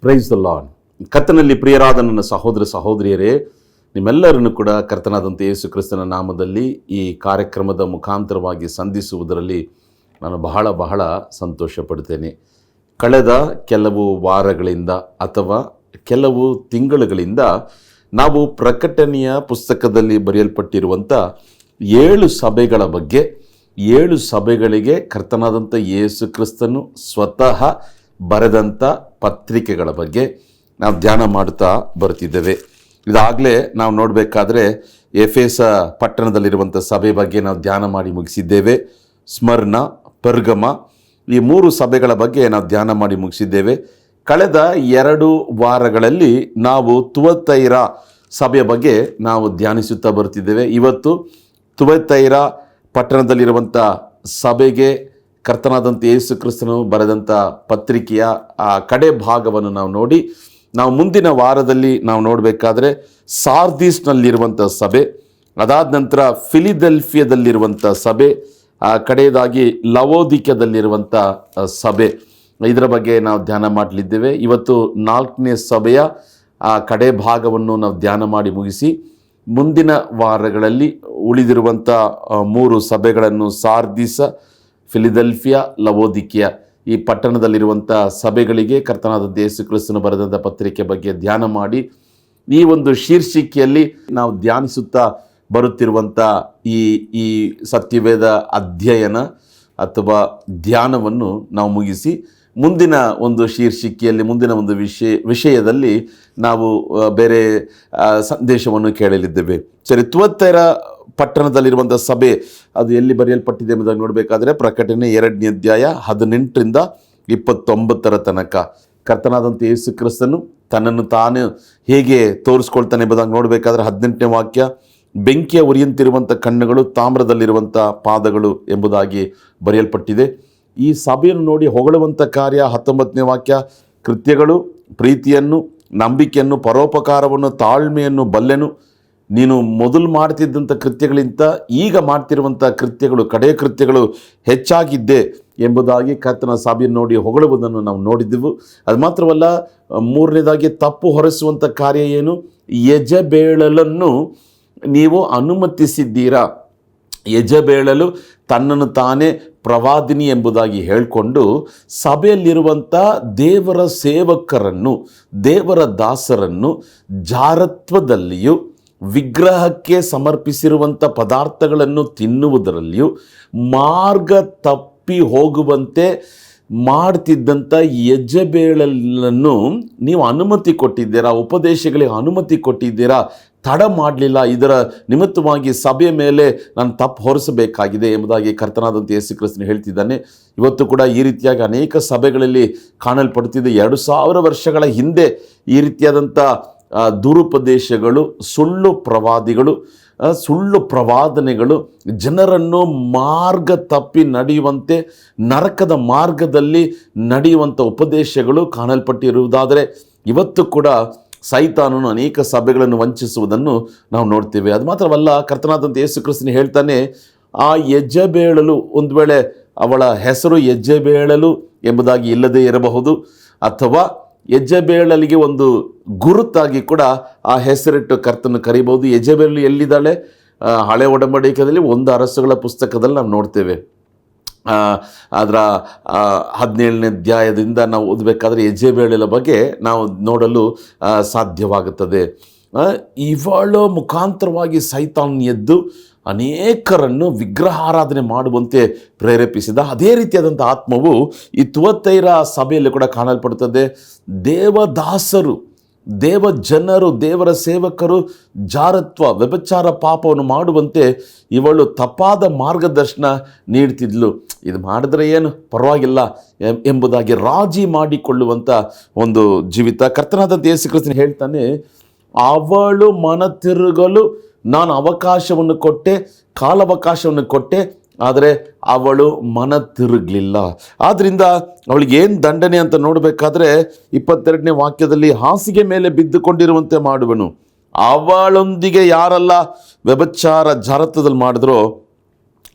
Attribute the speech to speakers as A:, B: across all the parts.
A: Praise the lord. ಕರ್ತನಲ್ಲಿ ಪ್ರಿಯರಾದ ನನ್ನ ಸಹೋದರ ಸಹೋದರಿಯರೇ, ನಿಮ್ಮೆಲ್ಲರನ್ನು ಕೂಡ ಕರ್ತನಾದಂಥ ಯೇಸು ಕ್ರಿಸ್ತನ ನಾಮದಲ್ಲಿ ಈ ಕಾರ್ಯಕ್ರಮದ ಮುಖಾಂತರವಾಗಿ ಸಂಧಿಸುವುದರಲ್ಲಿ ನಾನು ಬಹಳ ಸಂತೋಷ ಪಡ್ತೇನೆ. ಕಳೆದ ಕೆಲವು ವಾರಗಳಿಂದ ಅಥವಾ ಕೆಲವು ತಿಂಗಳುಗಳಿಂದ ನಾವು ಪ್ರಕಟಣೆಯ ಪುಸ್ತಕದಲ್ಲಿ ಬರೆಯಲ್ಪಟ್ಟಿರುವಂಥ 7 ಸಭೆಗಳ ಬಗ್ಗೆ, 7 ಸಭೆಗಳಿಗೆ ಕರ್ತನಾದಂಥ ಯೇಸು ಕ್ರಿಸ್ತನು ಸ್ವತಃ ಬರೆದಂಥ ಪತ್ರಿಕೆಗಳ ಬಗ್ಗೆ ನಾವು ಧ್ಯಾನ ಮಾಡ್ತಾ ಬರ್ತಿದ್ದೇವೆ. ಇದಾಗಲೇ ನಾವು ನೋಡಬೇಕಾದ್ರೆ ಎಫೆಸ ಪಟ್ಟಣದಲ್ಲಿರುವಂಥ ಸಭೆ ಬಗ್ಗೆ ನಾವು ಧ್ಯಾನ ಮಾಡಿ ಮುಗಿಸಿದ್ದೇವೆ. ಸ್ಮರ್ನ, ಪೆರ್ಗಮ, ಈ 3 ಸಭೆಗಳ ಬಗ್ಗೆ ನಾವು ಧ್ಯಾನ ಮಾಡಿ ಮುಗಿಸಿದ್ದೇವೆ. ಕಳೆದ 2 ವಾರಗಳಲ್ಲಿ ನಾವು ತುವತೈರ ಸಭೆಯ ಬಗ್ಗೆ ನಾವು ಧ್ಯಾನಿಸುತ್ತಾ ಬರ್ತಿದ್ದೇವೆ. ಇವತ್ತು ತುವತೈರ ಪಟ್ಟಣದಲ್ಲಿರುವಂಥ ಸಭೆಗೆ ಕರ್ತನಾದಂಥ ಯೇಸು ಕ್ರಿಸ್ತನು ಬರೆದಂಥ ಪತ್ರಿಕೆಯ ಆ ಕಡೆ ಭಾಗವನ್ನು ನಾವು ನೋಡಿ, ನಾವು ಮುಂದಿನ ವಾರದಲ್ಲಿ ನಾವು ನೋಡಬೇಕಾದ್ರೆ ಸಾರ್ದಿಸ್ನಲ್ಲಿರುವಂಥ ಸಭೆ, ಅದಾದ ನಂತರ ಫಿಲಿಡೆಲ್ಫಿಯಾದಲ್ಲಿರುವಂಥ ಸಭೆ, ಕಡೆಯದಾಗಿ ಲವೋದಿಕದಲ್ಲಿರುವಂಥ ಸಭೆ, ಇದರ ಬಗ್ಗೆ ನಾವು ಧ್ಯಾನ ಮಾಡಲಿದ್ದೇವೆ. ಇವತ್ತು 4ನೇ ಸಭೆಯ ಆ ಕಡೆ ಭಾಗವನ್ನು ನಾವು ಧ್ಯಾನ ಮಾಡಿ ಮುಗಿಸಿ, ಮುಂದಿನ ವಾರಗಳಲ್ಲಿ ಉಳಿದಿರುವಂಥ 3 ಸಭೆಗಳನ್ನು ಸಾರ್ದಿಸ, ಫಿಲಿಡೆಲ್ಫಿಯಾ, ಲವೋದಿಕಿಯ ಈ ಪಟ್ಟಣದಲ್ಲಿರುವಂಥ ಸಭೆಗಳಿಗೆ ಕರ್ತನಾದ ಯೇಸು ಕ್ರಿಸ್ತನು ಬರೆದಂಥ ಪತ್ರಿಕೆ ಬಗ್ಗೆ ಧ್ಯಾನ ಮಾಡಿ, ಈ ಒಂದು ಶೀರ್ಷಿಕೆಯಲ್ಲಿ ನಾವು ಧ್ಯಾನಿಸುತ್ತಾ ಬರುತ್ತಿರುವಂಥ ಈ ಸತ್ಯವೇದ ಅಧ್ಯಯನ ಅಥವಾ ಧ್ಯಾನವನ್ನು ನಾವು ಮುಗಿಸಿ, ಮುಂದಿನ ಒಂದು ಶೀರ್ಷಿಕೆಯಲ್ಲಿ ಮುಂದಿನ ಒಂದು ವಿಷಯದಲ್ಲಿ ನಾವು ಬೇರೆ ಸಂದೇಶವನ್ನು ಕೇಳಲಿದ್ದೇವೆ. ಸರಿ, ತುವತೈರ ಪಟ್ಟಣದಲ್ಲಿರುವಂಥ ಸಭೆ ಅದು ಎಲ್ಲಿ ಬರೆಯಲ್ಪಟ್ಟಿದೆ ಎಂಬುದಾಗಿ ನೋಡಬೇಕಾದ್ರೆ ಪ್ರಕಟಣೆ 2ನೇ ಅಧ್ಯಾಯ 18ರಿಂದ 29 ತನಕ ಕರ್ತನಾದಂಥ ಯೇಸು ಕ್ರಿಸ್ತನು ತನ್ನನ್ನು ತಾನು ಹೇಗೆ ತೋರಿಸ್ಕೊಳ್ತಾನೆ ಎಂಬುದಾಗಿ ನೋಡಬೇಕಾದ್ರೆ 18ನೇ ವಾಕ್ಯ, ಬೆಂಕಿಯ ಉರಿಯಂತಿರುವಂಥ ಕಣ್ಣುಗಳು, ತಾಮ್ರದಲ್ಲಿರುವಂಥ ಪಾದಗಳು ಎಂಬುದಾಗಿ ಬರೆಯಲ್ಪಟ್ಟಿದೆ. ಈ ಸಭೆಯನ್ನು ನೋಡಿ ಹೊಗಳುವಂಥ ಕಾರ್ಯ 19ನೇ ವಾಕ್ಯ, ಕೃತ್ಯಗಳು, ಪ್ರೀತಿಯನ್ನು, ನಂಬಿಕೆಯನ್ನು, ಪರೋಪಕಾರವನ್ನು, ತಾಳ್ಮೆಯನ್ನು ಬಲ್ಲೆನು. ನೀನು ಮೊದಲು ಮಾಡ್ತಿದ್ದಂಥ ಕೃತ್ಯಗಳಿಂದ ಈಗ ಮಾಡ್ತಿರುವಂಥ ಕೃತ್ಯಗಳು, ಕಡೆ ಕೃತ್ಯಗಳು ಹೆಚ್ಚಾಗಿದ್ದೆ ಎಂಬುದಾಗಿ ಕರ್ತನ ಸಭೆಯನ್ನು ನೋಡಿ ಹೊಗಳುವುದನ್ನು ನಾವು ನೋಡಿದ್ದೆವು. ಅದು ಮಾತ್ರವಲ್ಲ, 3ನೇದಾಗಿ ತಪ್ಪು ಹೊರಿಸುವಂಥ ಕಾರ್ಯ ಏನು? ಯೆಜಬೇಲಳನ್ನು ನೀವು ಅನುಮತಿಸಿದ್ದೀರಾ. ಯೆಜಬೇಲಳು ತನ್ನನ್ನು ತಾನೇ ಪ್ರವಾದಿನಿ ಎಂಬುದಾಗಿ ಹೇಳಿಕೊಂಡು ಸಭೆಯಲ್ಲಿರುವಂಥ ದೇವರ ಸೇವಕರನ್ನು, ದೇವರ ದಾಸರನ್ನು ಜಾರತ್ವದಲ್ಲಿಯೂ ವಿಗ್ರಹಕ್ಕೆ ಸಮರ್ಪಿಸಿರುವಂಥ ಪದಾರ್ಥಗಳನ್ನು ತಿನ್ನುವುದರಲ್ಲಿಯೂ ಮಾರ್ಗ ತಪ್ಪಿ ಹೋಗುವಂತೆ ಮಾಡ್ತಿದ್ದಂಥ ಯೆಜಬೇಲಳನ್ನು ನೀವು ಅನುಮತಿ ಕೊಟ್ಟಿದ್ದೀರಾ, ಉಪದೇಶಗಳಿಗೆ ಅನುಮತಿ ಕೊಟ್ಟಿದ್ದೀರಾ, ತಡ ಮಾಡಲಿಲ್ಲ. ಇದರ ನಿಮಿತ್ತವಾಗಿ ಸಭೆಯ ಮೇಲೆ ನಾನು ತಪ್ಪು ಹೊರಿಸಬೇಕಾಗಿದೆ ಎಂಬುದಾಗಿ ಕರ್ತನಾದಂಥ ಯೇಸು ಕ್ರಿಸ್ತನು ಹೇಳ್ತಿದ್ದಾನೆ. ಇವತ್ತು ಕೂಡ ಈ ರೀತಿಯಾಗಿ ಅನೇಕ ಸಭೆಗಳಲ್ಲಿ ಕಾಣಲ್ಪಡುತ್ತಿದೆ. 2000 ವರ್ಷಗಳ ಹಿಂದೆ ಈ ರೀತಿಯಾದಂಥ ದುರುಪದೇಶಗಳು, ಸುಳ್ಳು ಪ್ರವಾದಿಗಳು, ಸುಳ್ಳು ಪ್ರವಾದನೆಗಳು ಜನರನ್ನು ಮಾರ್ಗ ತಪ್ಪಿ ನಡೆಯುವಂತೆ, ನರಕದ ಮಾರ್ಗದಲ್ಲಿ ನಡೆಯುವಂಥ ಉಪದೇಶಗಳು ಕಾಣಲ್ಪಟ್ಟಿರುವುದಾದರೆ, ಇವತ್ತು ಕೂಡ ಸೈತಾನನು ಅನೇಕ ಸಭೆಗಳನ್ನು ವಂಚಿಸುವುದನ್ನು ನಾವು ನೋಡ್ತೇವೆ. ಅದು ಮಾತ್ರವಲ್ಲ, ಕರ್ತನಾದಂಥ ಯೇಸು ಕ್ರಿಸ್ತನು ಹೇಳ್ತಾನೆ, ಆ ಯೆಜಬೇಲಳು, ಒಂದು ವೇಳೆ ಅವಳ ಹೆಸರು ಯೆಜಬೇಲಳು ಎಂಬುದಾಗಿ ಇಲ್ಲದೇ ಇರಬಹುದು, ಅಥವಾ ಯೆಜಬೇಲಳಿಗೆ ಒಂದು ಗುರುತಾಗಿ ಕೂಡ ಆ ಹೆಸರಿಟ್ಟು ಕರ್ತನ ಕರೀಬಹುದು. ಯೆಜಬೇಲಳು ಎಲ್ಲಿದ್ದಾಳೆ? ಹಳೆ ಒಡಂಬಡಿಕೆಯಲ್ಲಿ 1 ಅರಸುಗಳ ಪುಸ್ತಕದಲ್ಲಿ ನಾವು ನೋಡ್ತೇವೆ. ಅದರ 17ನೇ ಅಧ್ಯಾಯದಿಂದ ನಾವು ಓದಬೇಕಾದ್ರೆ ಯೆಜಬೇಲಳ ಬಗ್ಗೆ ನಾವು ನೋಡಲು ಸಾಧ್ಯವಾಗುತ್ತದೆ. ಇವಳ ಮುಖಾಂತರವಾಗಿ ಸೈತಾನ್ ಎದ್ದು ಅನೇಕರನ್ನು ವಿಗ್ರಹಾರಾಧನೆ ಮಾಡುವಂತೆ ಪ್ರೇರೇಪಿಸಿದ. ಅದೇ ರೀತಿಯಾದಂಥ ಆತ್ಮವು ಈ ತುವತೈರ ಸಭೆಯಲ್ಲಿ ಕೂಡ ಕಾಣಲ್ಪಡುತ್ತದೆ. ದೇವದಾಸರು, ದೇವ ಜನರು, ದೇವರ ಸೇವಕರು ಜಾರತ್ವ, ವ್ಯಭಿಚಾರ ಪಾಪವನ್ನು ಮಾಡುವಂತೆ ಇವಳು ತಪ್ಪಾದ ಮಾರ್ಗದರ್ಶನ ನೀಡ್ತಿದ್ಲು. ಇದು ಮಾಡಿದ್ರೆ ಏನು ಪರವಾಗಿಲ್ಲ ಎಂಬುದಾಗಿ ರಾಜಿ ಮಾಡಿಕೊಳ್ಳುವಂಥ ಒಂದು ಜೀವಿತ. ಕರ್ತನಾದಂಥ ಯೇಸು ಕ್ರಿಸ್ತನು ಹೇಳ್ತಾನೆ, ಅವಳು ಮನ ತಿರುಗಲು ನಾನು ಅವಕಾಶವನ್ನು ಕೊಟ್ಟೆ, ಕಾಲಾವಕಾಶವನ್ನು ಕೊಟ್ಟೆ, ಆದರೆ ಅವಳು ಮನ ತಿರುಗಲಿಲ್ಲ. ಆದ್ದರಿಂದ ಅವಳಿಗೆ ಏನು ದಂಡನೆ ಅಂತ ನೋಡಬೇಕಾದ್ರೆ 22ನೇ ವಾಕ್ಯದಲ್ಲಿ, ಹಾಸಿಗೆ ಮೇಲೆ ಬಿದ್ದುಕೊಂಡಿರುವಂತೆ ಮಾಡುವನು. ಅವಳೊಂದಿಗೆ ಯಾರೆಲ್ಲ ವ್ಯಭಿಚಾರ ಜಾರತ್ವದಲ್ಲಿ ಮಾಡಿದ್ರೋ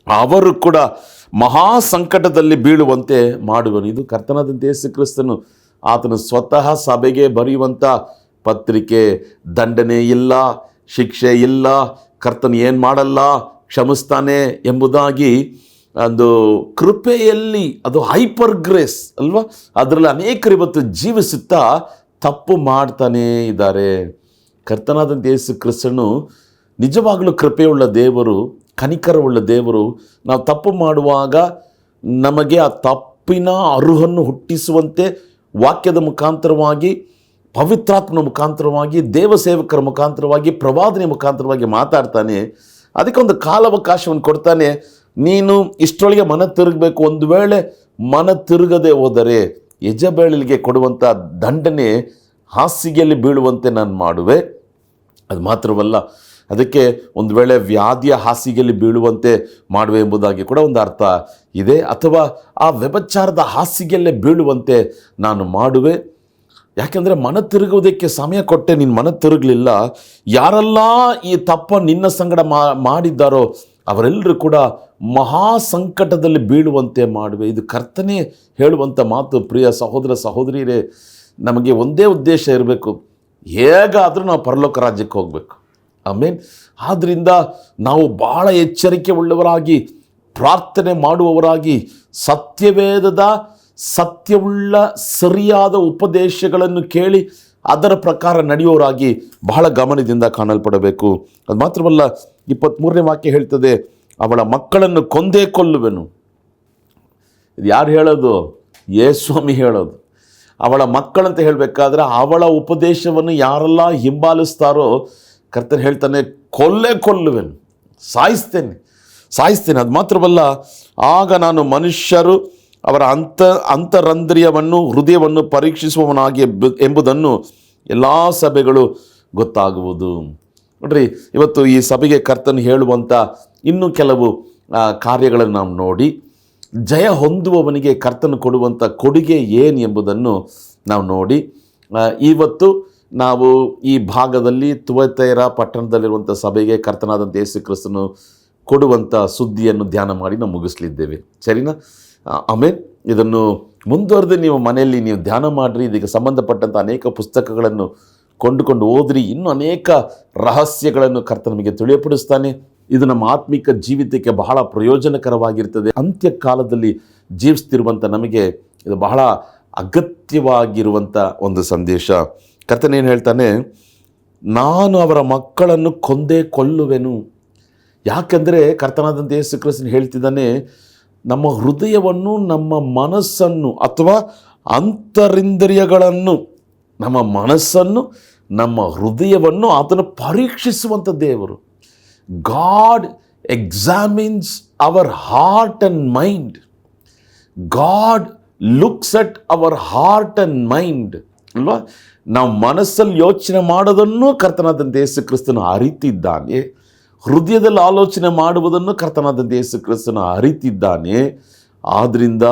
A: ಅವರು ಕೂಡ ಮಹಾ ಸಂಕಟದಲ್ಲಿ ಬೀಳುವಂತೆ ಮಾಡುವನು. ಇದು ಕರ್ತನಾದಂಥ ಯೇಸು ಕ್ರಿಸ್ತನು ಆತನು ಸ್ವತಃ ಸಭೆಗೆ ಬರೆಯುವಂಥ ಪತ್ರಿಕೆ, ದಂಡನೆ ಇಲ್ಲ, ಶಿಕ್ಷೆ ಇಲ್ಲ, ಕರ್ತನು ಏನು ಮಾಡಲ್ಲ, ಕ್ಷಮಿಸ್ತಾನೆ ಎಂಬುದಾಗಿ ಒಂದು ಕೃಪೆಯಲ್ಲಿ, ಅದು ಹೈಪರ್ ಗ್ರೇಸ್ ಅಲ್ವಾ, ಅದರಲ್ಲಿ ಅನೇಕರು ಇವತ್ತು ಜೀವಿಸುತ್ತಾ ತಪ್ಪು ಮಾಡ್ತಾನೇ ಇದ್ದಾರೆ. ಕರ್ತನಾದಂಥ ಯೇಸು ಕ್ರಿಸ್ತನು ನಿಜವಾಗಲೂ ಕೃಪೆಯುಳ್ಳ ದೇವರು, ಕನಿಕರವುಳ್ಳ ದೇವರು. ನಾವು ತಪ್ಪು ಮಾಡುವಾಗ ನಮಗೆ ಆ ತಪ್ಪಿನ ಅರುಹನ್ನು ಹುಟ್ಟಿಸುವಂತೆ ವಾಕ್ಯದ ಮುಖಾಂತರವಾಗಿ, ಪವಿತ್ರಾತ್ಮನ ಮುಖಾಂತರವಾಗಿ, ದೇವಸೇವಕರ ಮುಖಾಂತರವಾಗಿ, ಪ್ರವಾದನೆ ಮುಖಾಂತರವಾಗಿ ಮಾತಾಡ್ತಾನೆ. ಅದಕ್ಕೆ ಒಂದು ಕಾಲಾವಕಾಶವನ್ನು ಕೊಡ್ತಾನೆ. ನೀನು ಇಷ್ಟರೊಳಗೆ ಮನ ತಿರುಗಬೇಕು. ಒಂದು ವೇಳೆ ಮನ ತಿರುಗದೆ ಹೋದರೆ ಯಜಬೇಳಲಿಗೆ ಕೊಡುವಂಥ ದಂಡನೆ ಹಾಸಿಗೆಯಲ್ಲಿ ಬೀಳುವಂತೆ ನಾನು ಮಾಡುವೆ. ಅದು ಮಾತ್ರವಲ್ಲ, ಅದಕ್ಕೆ ಒಂದು ವೇಳೆ ವ್ಯಾಧಿಯ ಹಾಸಿಗೆಯಲ್ಲಿ ಬೀಳುವಂತೆ ಮಾಡುವೆ ಎಂಬುದಾಗಿ ಕೂಡ ಒಂದು ಅರ್ಥ ಇದೆ. ಅಥವಾ ಆ ವ್ಯಭಿಚಾರದ ಹಾಸಿಗೆಯಲ್ಲೇ ಬೀಳುವಂತೆ ನಾನು ಮಾಡುವೆ. ಯಾಕೆಂದರೆ ಮನ ತಿರುಗುವುದಕ್ಕೆ ಸಮಯ ಕೊಟ್ಟೆ, ನೀನು ಮನ ತಿರುಗಲಿಲ್ಲ. ಯಾರೆಲ್ಲ ಈ ತಪ್ಪ ನಿನ್ನ ಸಂಗಡ ಮಾಡಿದ್ದಾರೋ ಅವರೆಲ್ಲರೂ ಕೂಡ ಮಹಾ ಸಂಕಟದಲ್ಲಿ ಬೀಳುವಂತೆ ಮಾಡುವೆ. ಇದು ಕರ್ತನೇ ಹೇಳುವಂಥ ಮಾತು. ಪ್ರಿಯ ಸಹೋದರ ಸಹೋದರಿಯರೇ, ನಮಗೆ ಒಂದೇ ಉದ್ದೇಶ ಇರಬೇಕು, ಹೇಗಾದರೂ ನಾವು ಪರಲೋಕ ರಾಜ್ಯಕ್ಕೆ ಹೋಗಬೇಕು. ಆಮೇನ್. ಆದ್ದರಿಂದ ನಾವು ಬಹಳ ಎಚ್ಚರಿಕೆ ಉಳ್ಳವರಾಗಿ, ಪ್ರಾರ್ಥನೆ ಮಾಡುವವರಾಗಿ, ಸತ್ಯವೇದದ ಸತ್ಯವುಳ್ಳ ಸರಿಯಾದ ಉಪದೇಶಗಳನ್ನು ಕೇಳಿ ಅದರ ಪ್ರಕಾರ ನಡೆಯುವವರಾಗಿ ಬಹಳ ಗಮನದಿಂದ ಕಾಣಲ್ಪಡಬೇಕು. ಅದು ಮಾತ್ರವಲ್ಲ, 23ನೇ ವಾಕ್ಯ ಹೇಳ್ತದೆ, ಅವಳ ಮಕ್ಕಳನ್ನು ಕೊಂದೇ ಕೊಲ್ಲುವೆನು. ಇದು ಯಾರು ಹೇಳೋದು? ಯೇಸ್ವಾಮಿ ಹೇಳೋದು. ಅವಳ ಮಕ್ಕಳಂತ ಹೇಳಬೇಕಾದ್ರೆ ಅವಳ ಉಪದೇಶವನ್ನು ಯಾರೆಲ್ಲ ಹಿಂಬಾಲಿಸ್ತಾರೋ ಕರ್ತನು ಹೇಳ್ತಾನೆ, ಕೊಲ್ಲುವೆನು, ಸಾಯಿಸ್ತೇನೆ. ಅದು ಮಾತ್ರವಲ್ಲ, ಆಗ ನಾನು ಮನುಷ್ಯರು ಅವರ ಅಂತರಂದ್ರಿಯವನ್ನು, ಹೃದಯವನ್ನು ಪರೀಕ್ಷಿಸುವವನಾಗಿ ಎಂಬುದನ್ನು ಎಲ್ಲ ಸಭೆಗಳು ಗೊತ್ತಾಗುವುದು. ನೋಡ್ರಿ, ಇವತ್ತು ಈ ಸಭೆಗೆ ಕರ್ತನು ಹೇಳುವಂಥ ಇನ್ನೂ ಕೆಲವು ಕಾರ್ಯಗಳನ್ನು ನಾವು ನೋಡಿ, ಜಯ ಹೊಂದುವವನಿಗೆ ಕರ್ತನು ಕೊಡುವಂಥ ಕೊಡುಗೆ ಏನು ಎಂಬುದನ್ನು ನಾವು ನೋಡಿ, ಇವತ್ತು ನಾವು ಈ ಭಾಗದಲ್ಲಿ ತುವತೈರ ಪಟ್ಟಣದಲ್ಲಿರುವಂಥ ಸಭೆಗೆ ಕರ್ತನಾದಂಥ ಯೇಸು ಕ್ರಿಸ್ತನು ಕೊಡುವಂಥ ಸುದ್ದಿಯನ್ನು ಧ್ಯಾನ ಮಾಡಿ ನಾವು ಮುಗಿಸ್ಲಿದ್ದೇವೆ. ಸರಿನಾ? ಆಮೇಲೆ ಇದನ್ನು ಮುಂದುವರೆದು ನೀವು ಮನೆಯಲ್ಲಿ ನೀವು ಧ್ಯಾನ ಮಾಡಿರಿ. ಇದಕ್ಕೆ ಸಂಬಂಧಪಟ್ಟಂಥ ಅನೇಕ ಪುಸ್ತಕಗಳನ್ನು ಕೊಂಡುಕೊಂಡು ಓದ್ರಿ. ಇನ್ನೂ ಅನೇಕ ರಹಸ್ಯಗಳನ್ನು ಕರ್ತನ ನಮಗೆ ತಿಳಿಯಪಡಿಸ್ತಾನೆ. ಇದು ನಮ್ಮ ಆತ್ಮಿಕ ಜೀವಿತಕ್ಕೆ ಬಹಳ ಪ್ರಯೋಜನಕರವಾಗಿರ್ತದೆ. ಅಂತ್ಯಕಾಲದಲ್ಲಿ ಜೀವಿಸ್ತಿರುವಂಥ ನಮಗೆ ಇದು ಬಹಳ ಅಗತ್ಯವಾಗಿರುವಂಥ ಒಂದು ಸಂದೇಶ. ಕರ್ತನೇನು ಹೇಳ್ತಾನೆ, ನಾನು ಅವರ ಮಕ್ಕಳನ್ನು ಕೊಂದೇ ಕೊಲ್ಲುವೆನು. ಯಾಕೆಂದರೆ ಕರ್ತನಾದಂಥ ಯೇಸು ಕ್ರಿಸ್ತನು ಹೇಳ್ತಿದ್ದಾನೆ, ನಮ್ಮ ಹೃದಯವನ್ನು, ನಮ್ಮ ಮನಸ್ಸನ್ನು ಅಥವಾ ಅಂತರಿಂದ್ರಿಯಗಳನ್ನು, ನಮ್ಮ ಮನಸ್ಸನ್ನು, ನಮ್ಮ ಹೃದಯವನ್ನು ಆತನು ಪರೀಕ್ಷಿಸುವಂಥ ದೇವರು. God examines our heart and mind. God looks at our heart and mind ಅಲ್ವಾ? ನಾವು ಮನಸ್ಸಲ್ಲಿ ಯೋಚನೆ ಮಾಡೋದನ್ನು ಕರ್ತನಾದಂಥ ಯೇಸು ಕ್ರಿಸ್ತನು ಅರಿತಿದ್ದಾನೆ. ಹೃದಯದಲ್ಲಿ ಆಲೋಚನೆ ಮಾಡುವುದನ್ನು ಕರ್ತನಾದಂಥ ಯೇಸು ಕ್ರಿಸ್ತನು ಅರಿತಿದ್ದಾನೆ. ಆದ್ದರಿಂದ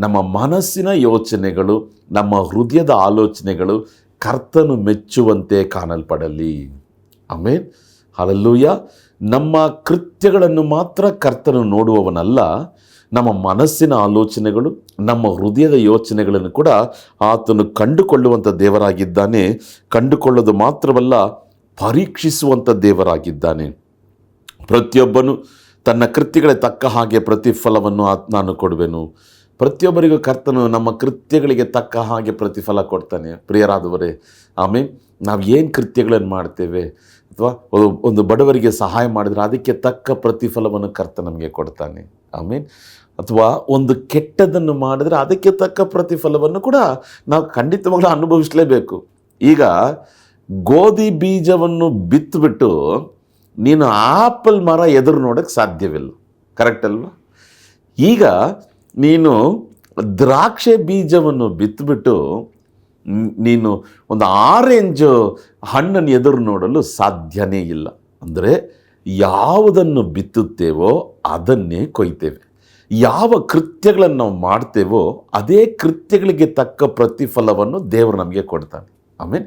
A: ನಮ್ಮ ಮನಸ್ಸಿನ ಯೋಚನೆಗಳು, ನಮ್ಮ ಹೃದಯದ ಆಲೋಚನೆಗಳು ಕರ್ತನು ಮೆಚ್ಚುವಂತೆ ಕಾಣಲ್ಪಡಲಿ. ಆಮೇನ್, ಹಲ್ಲೆಲೂಯಾ. ನಮ್ಮ ಕೃತ್ಯಗಳನ್ನು ಮಾತ್ರ ಕರ್ತನು ನೋಡುವವನಲ್ಲ, ನಮ್ಮ ಮನಸ್ಸಿನ ಆಲೋಚನೆಗಳು, ನಮ್ಮ ಹೃದಯದ ಯೋಚನೆಗಳನ್ನು ಕೂಡ ಆತನು ಕಂಡುಕೊಳ್ಳುವಂಥ ದೇವರಾಗಿದ್ದಾನೆ. ಕಂಡುಕೊಳ್ಳೋದು ಮಾತ್ರವಲ್ಲ, ಪರೀಕ್ಷಿಸುವಂಥ ದೇವರಾಗಿದ್ದಾನೆ. ಪ್ರತಿಯೊಬ್ಬನು ತನ್ನ ಕೃತ್ಯಗಳಿಗೆ ತಕ್ಕ ಹಾಗೆ ಪ್ರತಿಫಲವನ್ನು ನಾನು ಕೊಡುವೆನು. ಪ್ರತಿಯೊಬ್ಬರಿಗೂ ಕರ್ತನು ನಮ್ಮ ಕೃತ್ಯಗಳಿಗೆ ತಕ್ಕ ಹಾಗೆ ಪ್ರತಿಫಲ ಕೊಡ್ತಾನೆ. ಪ್ರಿಯರಾದವರೇ, ಆಮೇಲೆ ನಾವು ಏನು ಕೃತ್ಯಗಳನ್ನು ಮಾಡ್ತೇವೆ ಅಥವಾ ಒಂದು ಬಡವರಿಗೆ ಸಹಾಯ ಮಾಡಿದರೆ ಅದಕ್ಕೆ ತಕ್ಕ ಪ್ರತಿಫಲವನ್ನು ಕರ್ತ ನಮಗೆ ಕೊಡ್ತಾನೆ. ಆಮೇಲೆ ಅಥವಾ ಒಂದು ಕೆಟ್ಟದನ್ನು ಮಾಡಿದರೆ ಅದಕ್ಕೆ ತಕ್ಕ ಪ್ರತಿಫಲವನ್ನು ಕೂಡ ನಾವು ಖಂಡಿತವಾಗ್ಲೂ ಅನುಭವಿಸಲೇಬೇಕು. ಈಗ ಗೋಧಿ ಬೀಜವನ್ನು ಬಿತ್ತುಬಿಟ್ಟು ನೀನು ಆಪಲ್ ಮರ ಎದುರು ನೋಡೋಕ್ಕೆ ಸಾಧ್ಯವಿಲ್ಲ, ಕರೆಕ್ಟ್ ಅಲ್ವಾ? ಈಗ ನೀನು ದ್ರಾಕ್ಷೆ ಬೀಜವನ್ನು ಬಿತ್ತುಬಿಟ್ಟು ನೀನು ಒಂದು ಆರೆಂಜ್ ಹಣ್ಣನ್ನು ಎದುರು ನೋಡಲು ಸಾಧ್ಯನೇ ಇಲ್ಲ. ಅಂದರೆ ಯಾವುದನ್ನು ಬಿತ್ತುತ್ತೇವೋ ಅದನ್ನೇ ಕೊಯ್ತೇವೆ. ಯಾವ ಕೃತ್ಯಗಳನ್ನು ನಾವು ಮಾಡ್ತೇವೋ ಅದೇ ಕೃತ್ಯಗಳಿಗೆ ತಕ್ಕ ಪ್ರತಿಫಲವನ್ನು ದೇವರು ನಮಗೆ ಕೊಡ್ತಾನೆ. ಆಮೇಲೆ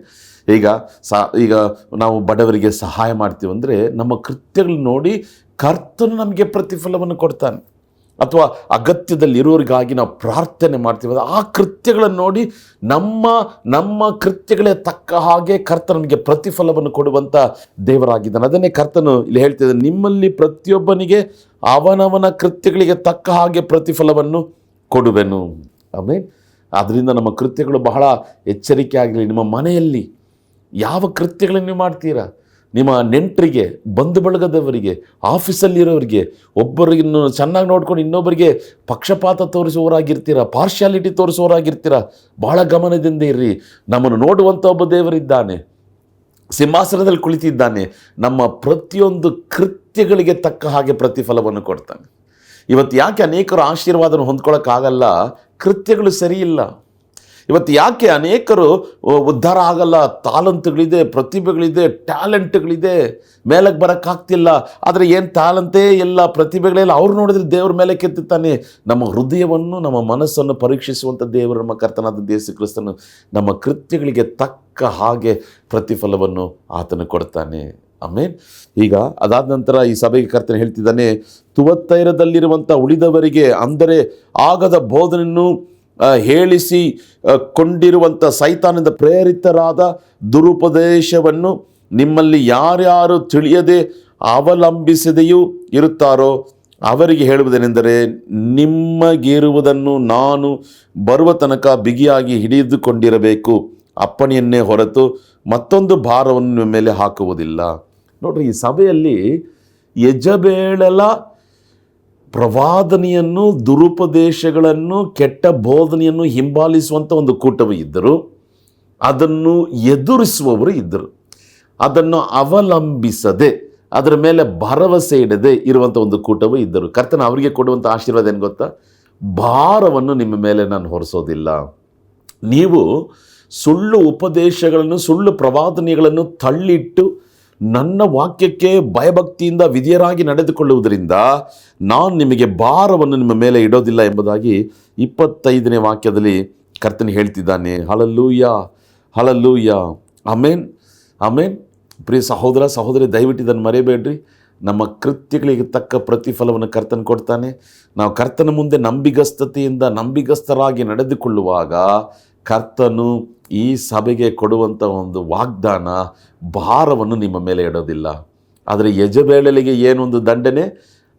A: ಈಗ ನಾವು ಬಡವರಿಗೆ ಸಹಾಯ ಮಾಡ್ತೀವಿ ಅಂದರೆ ನಮ್ಮ ಕೃತ್ಯಗಳು ನೋಡಿ ಕರ್ತನು ನಮಗೆ ಪ್ರತಿಫಲವನ್ನು ಕೊಡ್ತಾನೆ. ಅಥವಾ ಅಗತ್ಯದಲ್ಲಿರೋರಿಗಾಗಿ ನಾವು ಪ್ರಾರ್ಥನೆ ಮಾಡ್ತೀವಿ. ಆ ಕೃತ್ಯಗಳನ್ನು ನೋಡಿ ನಮ್ಮ ಕೃತ್ಯಗಳೇ ತಕ್ಕ ಹಾಗೆ ಕರ್ತನಿಗೆ ಪ್ರತಿಫಲವನ್ನು ಕೊಡುವಂಥ ದೇವರಾಗಿದ್ದಾನೆ. ಅದನ್ನೇ ಕರ್ತನು ಇಲ್ಲಿ ಹೇಳ್ತಿದ್ದಾನೆ, ನಿಮ್ಮಲ್ಲಿ ಪ್ರತಿಯೊಬ್ಬನಿಗೆ ಅವನವನ ಕೃತ್ಯಗಳಿಗೆ ತಕ್ಕ ಹಾಗೆ ಪ್ರತಿಫಲವನ್ನು ಕೊಡುವೆನು. ಆಮೇಲೆ ಆದ್ದರಿಂದ ನಮ್ಮ ಕೃತ್ಯಗಳು ಬಹಳ ಎಚ್ಚರಿಕೆ ಆಗಲಿ. ನಿಮ್ಮ ಮನೆಯಲ್ಲಿ ಯಾವ ಕೃತ್ಯಗಳನ್ನು ನೀವು ಮಾಡ್ತೀರಾ, ನಿಮ್ಮ ನೆಂಟರಿಗೆ, ಬಂಧು ಬಳಗದವರಿಗೆ, ಆಫೀಸಲ್ಲಿರೋರಿಗೆ, ಒಬ್ಬರಿಗಿನ್ನು ಚೆನ್ನಾಗಿ ನೋಡ್ಕೊಂಡು ಇನ್ನೊಬ್ಬರಿಗೆ ಪಕ್ಷಪಾತ ತೋರಿಸುವವರಾಗಿರ್ತೀರ, ಪಾರ್ಶಿಯಾಲಿಟಿ ತೋರಿಸುವವರಾಗಿರ್ತೀರ. ಬಹಳ ಗಮನದಿಂದ ಇರ್ರಿ. ನಮ್ಮನ್ನು ನೋಡುವಂಥ ಒಬ್ಬ ದೇವರಿದ್ದಾನೆ, ಸಿಂಹಾಸನದಲ್ಲಿ ಕುಳಿತಿದ್ದಾನೆ. ನಮ್ಮ ಪ್ರತಿಯೊಂದು ಕೃತ್ಯಗಳಿಗೆ ತಕ್ಕ ಹಾಗೆ ಪ್ರತಿಫಲವನ್ನು ಕೊಡ್ತಾನೆ. ಇವತ್ತು ಯಾಕೆ ಅನೇಕರು ಆಶೀರ್ವಾದನ ಹೊಂದ್ಕೊಳ್ಳೋಕ್ಕಾಗಲ್ಲ? ಕೃತ್ಯಗಳು ಸರಿಯಿಲ್ಲ. ಇವತ್ತು ಯಾಕೆ ಅನೇಕರು ಉದ್ಧಾರ ಆಗಲ್ಲ? ತಾಲಂತುಗಳಿದೆ, ಪ್ರತಿಭೆಗಳಿದೆ, ಟ್ಯಾಲೆಂಟ್ಗಳಿದೆ, ಮೇಲಕ್ಕೆ ಬರೋಕ್ಕಾಗ್ತಿಲ್ಲ. ಆದರೆ ಏನು ಟ್ಯಾಲೆಂಟೇ ಇಲ್ಲ, ಪ್ರತಿಭೆಗಳೆಲ್ಲ ಅವ್ರು ನೋಡಿದ್ರೆ ದೇವ್ರ ಮೇಲೆ ಕೆತ್ತುತ್ತಾನೆ. ನಮ್ಮ ಹೃದಯವನ್ನು, ನಮ್ಮ ಮನಸ್ಸನ್ನು ಪರೀಕ್ಷಿಸುವಂಥ ದೇವರು ನಮ್ಮ ಕರ್ತನಾದ ಯೇಸು ಕ್ರಿಸ್ತನು ನಮ್ಮ ಕೃತ್ಯಗಳಿಗೆ ತಕ್ಕ ಹಾಗೆ ಪ್ರತಿಫಲವನ್ನು ಆತನು ಕೊಡ್ತಾನೆ. ಆಮೇನ್. ಈಗ ಅದಾದ ನಂತರ ಈ ಸಭೆಗೆ ಕರ್ತನು ಹೇಳ್ತಿದ್ದಾನೆ, ತುವತ್ತೈರದಲ್ಲಿರುವಂಥ ಉಳಿದವರಿಗೆ, ಅಂದರೆ ಆಗದ ಬೋಧನೆಯನ್ನು ಹೇಳಿಸಿ ಕೊಂಡಿರುವಂಥ ಸೈತಾನದಿಂದ ಪ್ರೇರಿತರಾದ ದುರುಪದೇಶವನ್ನು ನಿಮ್ಮಲ್ಲಿ ಯಾರ್ಯಾರು ತಿಳಿಯದೆ ಅವಲಂಬಿಸದೆಯೂ ಇರುತ್ತಾರೋ ಅವರಿಗೆ ಹೇಳುವುದೇನೆಂದರೆ, ನಿಮಗಿರುವುದನ್ನು ನಾನು ಬರುವ ತನಕ ಬಿಗಿಯಾಗಿ ಹಿಡಿದುಕೊಂಡಿರಬೇಕು. ಅಪ್ಪಣೆಯನ್ನೇ ಹೊರತು ಮತ್ತೊಂದು ಭಾರವನ್ನು ನಿಮ್ಮ ಮೇಲೆ ಹಾಕುವುದಿಲ್ಲ. ನೋಡ್ರಿ, ಈ ಸಭೆಯಲ್ಲಿ ಯೆಜಬೇಲಳ ಪ್ರವಾದನೆಯನ್ನು, ದುರುಪದೇಶಗಳನ್ನು, ಕೆಟ್ಟ ಬೋಧನೆಯನ್ನು ಹಿಂಬಾಲಿಸುವಂಥ ಒಂದು ಕೂಟವು ಇದ್ದರು. ಅದನ್ನು ಎದುರಿಸುವವರು ಇದ್ದರು. ಅದನ್ನು ಅವಲಂಬಿಸದೆ, ಅದರ ಮೇಲೆ ಭರವಸೆ ಇಡದೆ ಇರುವಂಥ ಒಂದು ಕೂಟವು ಇದ್ದರು. ಕರ್ತನ ಅವರಿಗೆ ಕೊಡುವಂಥ ಆಶೀರ್ವಾದ ಏನು ಗೊತ್ತಾ? ಭಾರವನ್ನು ನಿಮ್ಮ ಮೇಲೆ ನಾನು ಹೊರಿಸೋದಿಲ್ಲ. ನೀವು ಸುಳ್ಳು ಉಪದೇಶಗಳನ್ನು, ಸುಳ್ಳು ಪ್ರವಾದನೆಗಳನ್ನು ತಳ್ಳಿಟ್ಟು ನನ್ನ ವಾಕ್ಯಕ್ಕೆ ಭಯಭಕ್ತಿಯಿಂದ ವಿಧೇಯರಾಗಿ ನಡೆದುಕೊಳ್ಳುವುದರಿಂದ ನಾನು ನಿಮಗೆ ಭಾರವನ್ನು ನಿಮ್ಮ ಮೇಲೆ ಇಡೋದಿಲ್ಲ ಎಂಬುದಾಗಿ 25ನೇ ವಾಕ್ಯದಲ್ಲಿ ಕರ್ತನು ಹೇಳ್ತಿದ್ದಾನೆ. ಹಲ್ಲೆಲೂಯಾ, ಹಲ್ಲೆಲೂಯಾ, ಆಮೇನ್, ಆಮೇನ್. ಪ್ರಿಯ ಸಹೋದರ ಸಹೋದರಿ, ದಯವಿಟ್ಟು ಇದನ್ನು ಮರೆಯಬೇಡ್ರಿ. ನಮ್ಮ ಕೃತ್ಯಗಳಿಗೆ ತಕ್ಕ ಪ್ರತಿಫಲವನ್ನು ಕರ್ತನು ಕೊಡ್ತಾನೆ. ನಾವು ಕರ್ತನ ಮುಂದೆ ನಂಬಿಗಸ್ತರಾಗಿ ನಡೆದುಕೊಳ್ಳುವಾಗ ಕರ್ತನು ಈ ಸಭೆಗೆ ಕೊಡುವಂಥ ಒಂದು ವಾಗ್ದಾನ, ಭಾರವನ್ನು ನಿಮ್ಮ ಮೇಲೆ ಇಡೋದಿಲ್ಲ. ಆದರೆ ಯೆಜಬೇಲಳಿಗೆ ಏನೊಂದು ದಂಡನೆ,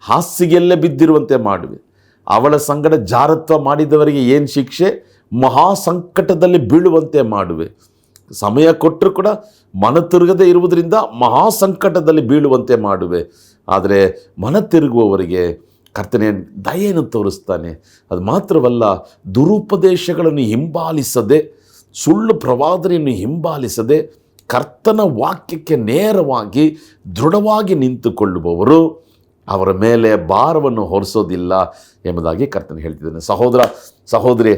A: ಹಾಸಿಗೆಯಲ್ಲೇ ಬಿದ್ದಿರುವಂತೆ ಮಾಡುವೆ. ಅವಳ ಸಂಗಡ ಜಾರತ್ವ ಮಾಡಿದವರಿಗೆ ಏನು ಶಿಕ್ಷೆ, ಮಹಾ ಸಂಕಟದಲ್ಲಿ ಬೀಳುವಂತೆ ಮಾಡುವೆ. ಸಮಯ ಕೊಟ್ಟರು ಕೂಡ ಮನ ತಿರುಗದೆ ಇರುವುದರಿಂದ ಮಹಾ ಸಂಕಟದಲ್ಲಿ ಬೀಳುವಂತೆ ಮಾಡುವೆ. ಆದರೆ ಮನ ತಿರುಗುವವರಿಗೆ ಕರ್ತನೇ ದಯೆಯನ್ನು ತೋರಿಸ್ತಾನೆ. ಅದು ಮಾತ್ರವಲ್ಲ, ದುರುಪದೇಶಗಳನ್ನು ಹಿಂಬಾಲಿಸದೆ, ಸುಳ್ಳು ಪ್ರವಾದನೆಯನ್ನು ಹಿಂಬಾಲಿಸದೆ, ಕರ್ತನ ವಾಕ್ಯಕ್ಕೆ ನೇರವಾಗಿ ದೃಢವಾಗಿ ನಿಂತುಕೊಳ್ಳುವವರು ಅವರ ಮೇಲೆ ಭಾರವನ್ನು ಹೊರಿಸೋದಿಲ್ಲ ಎಂಬುದಾಗಿ ಕರ್ತನು ಹೇಳ್ತಿದ್ದಾನೆ. ಸಹೋದರ ಸಹೋದರಿ,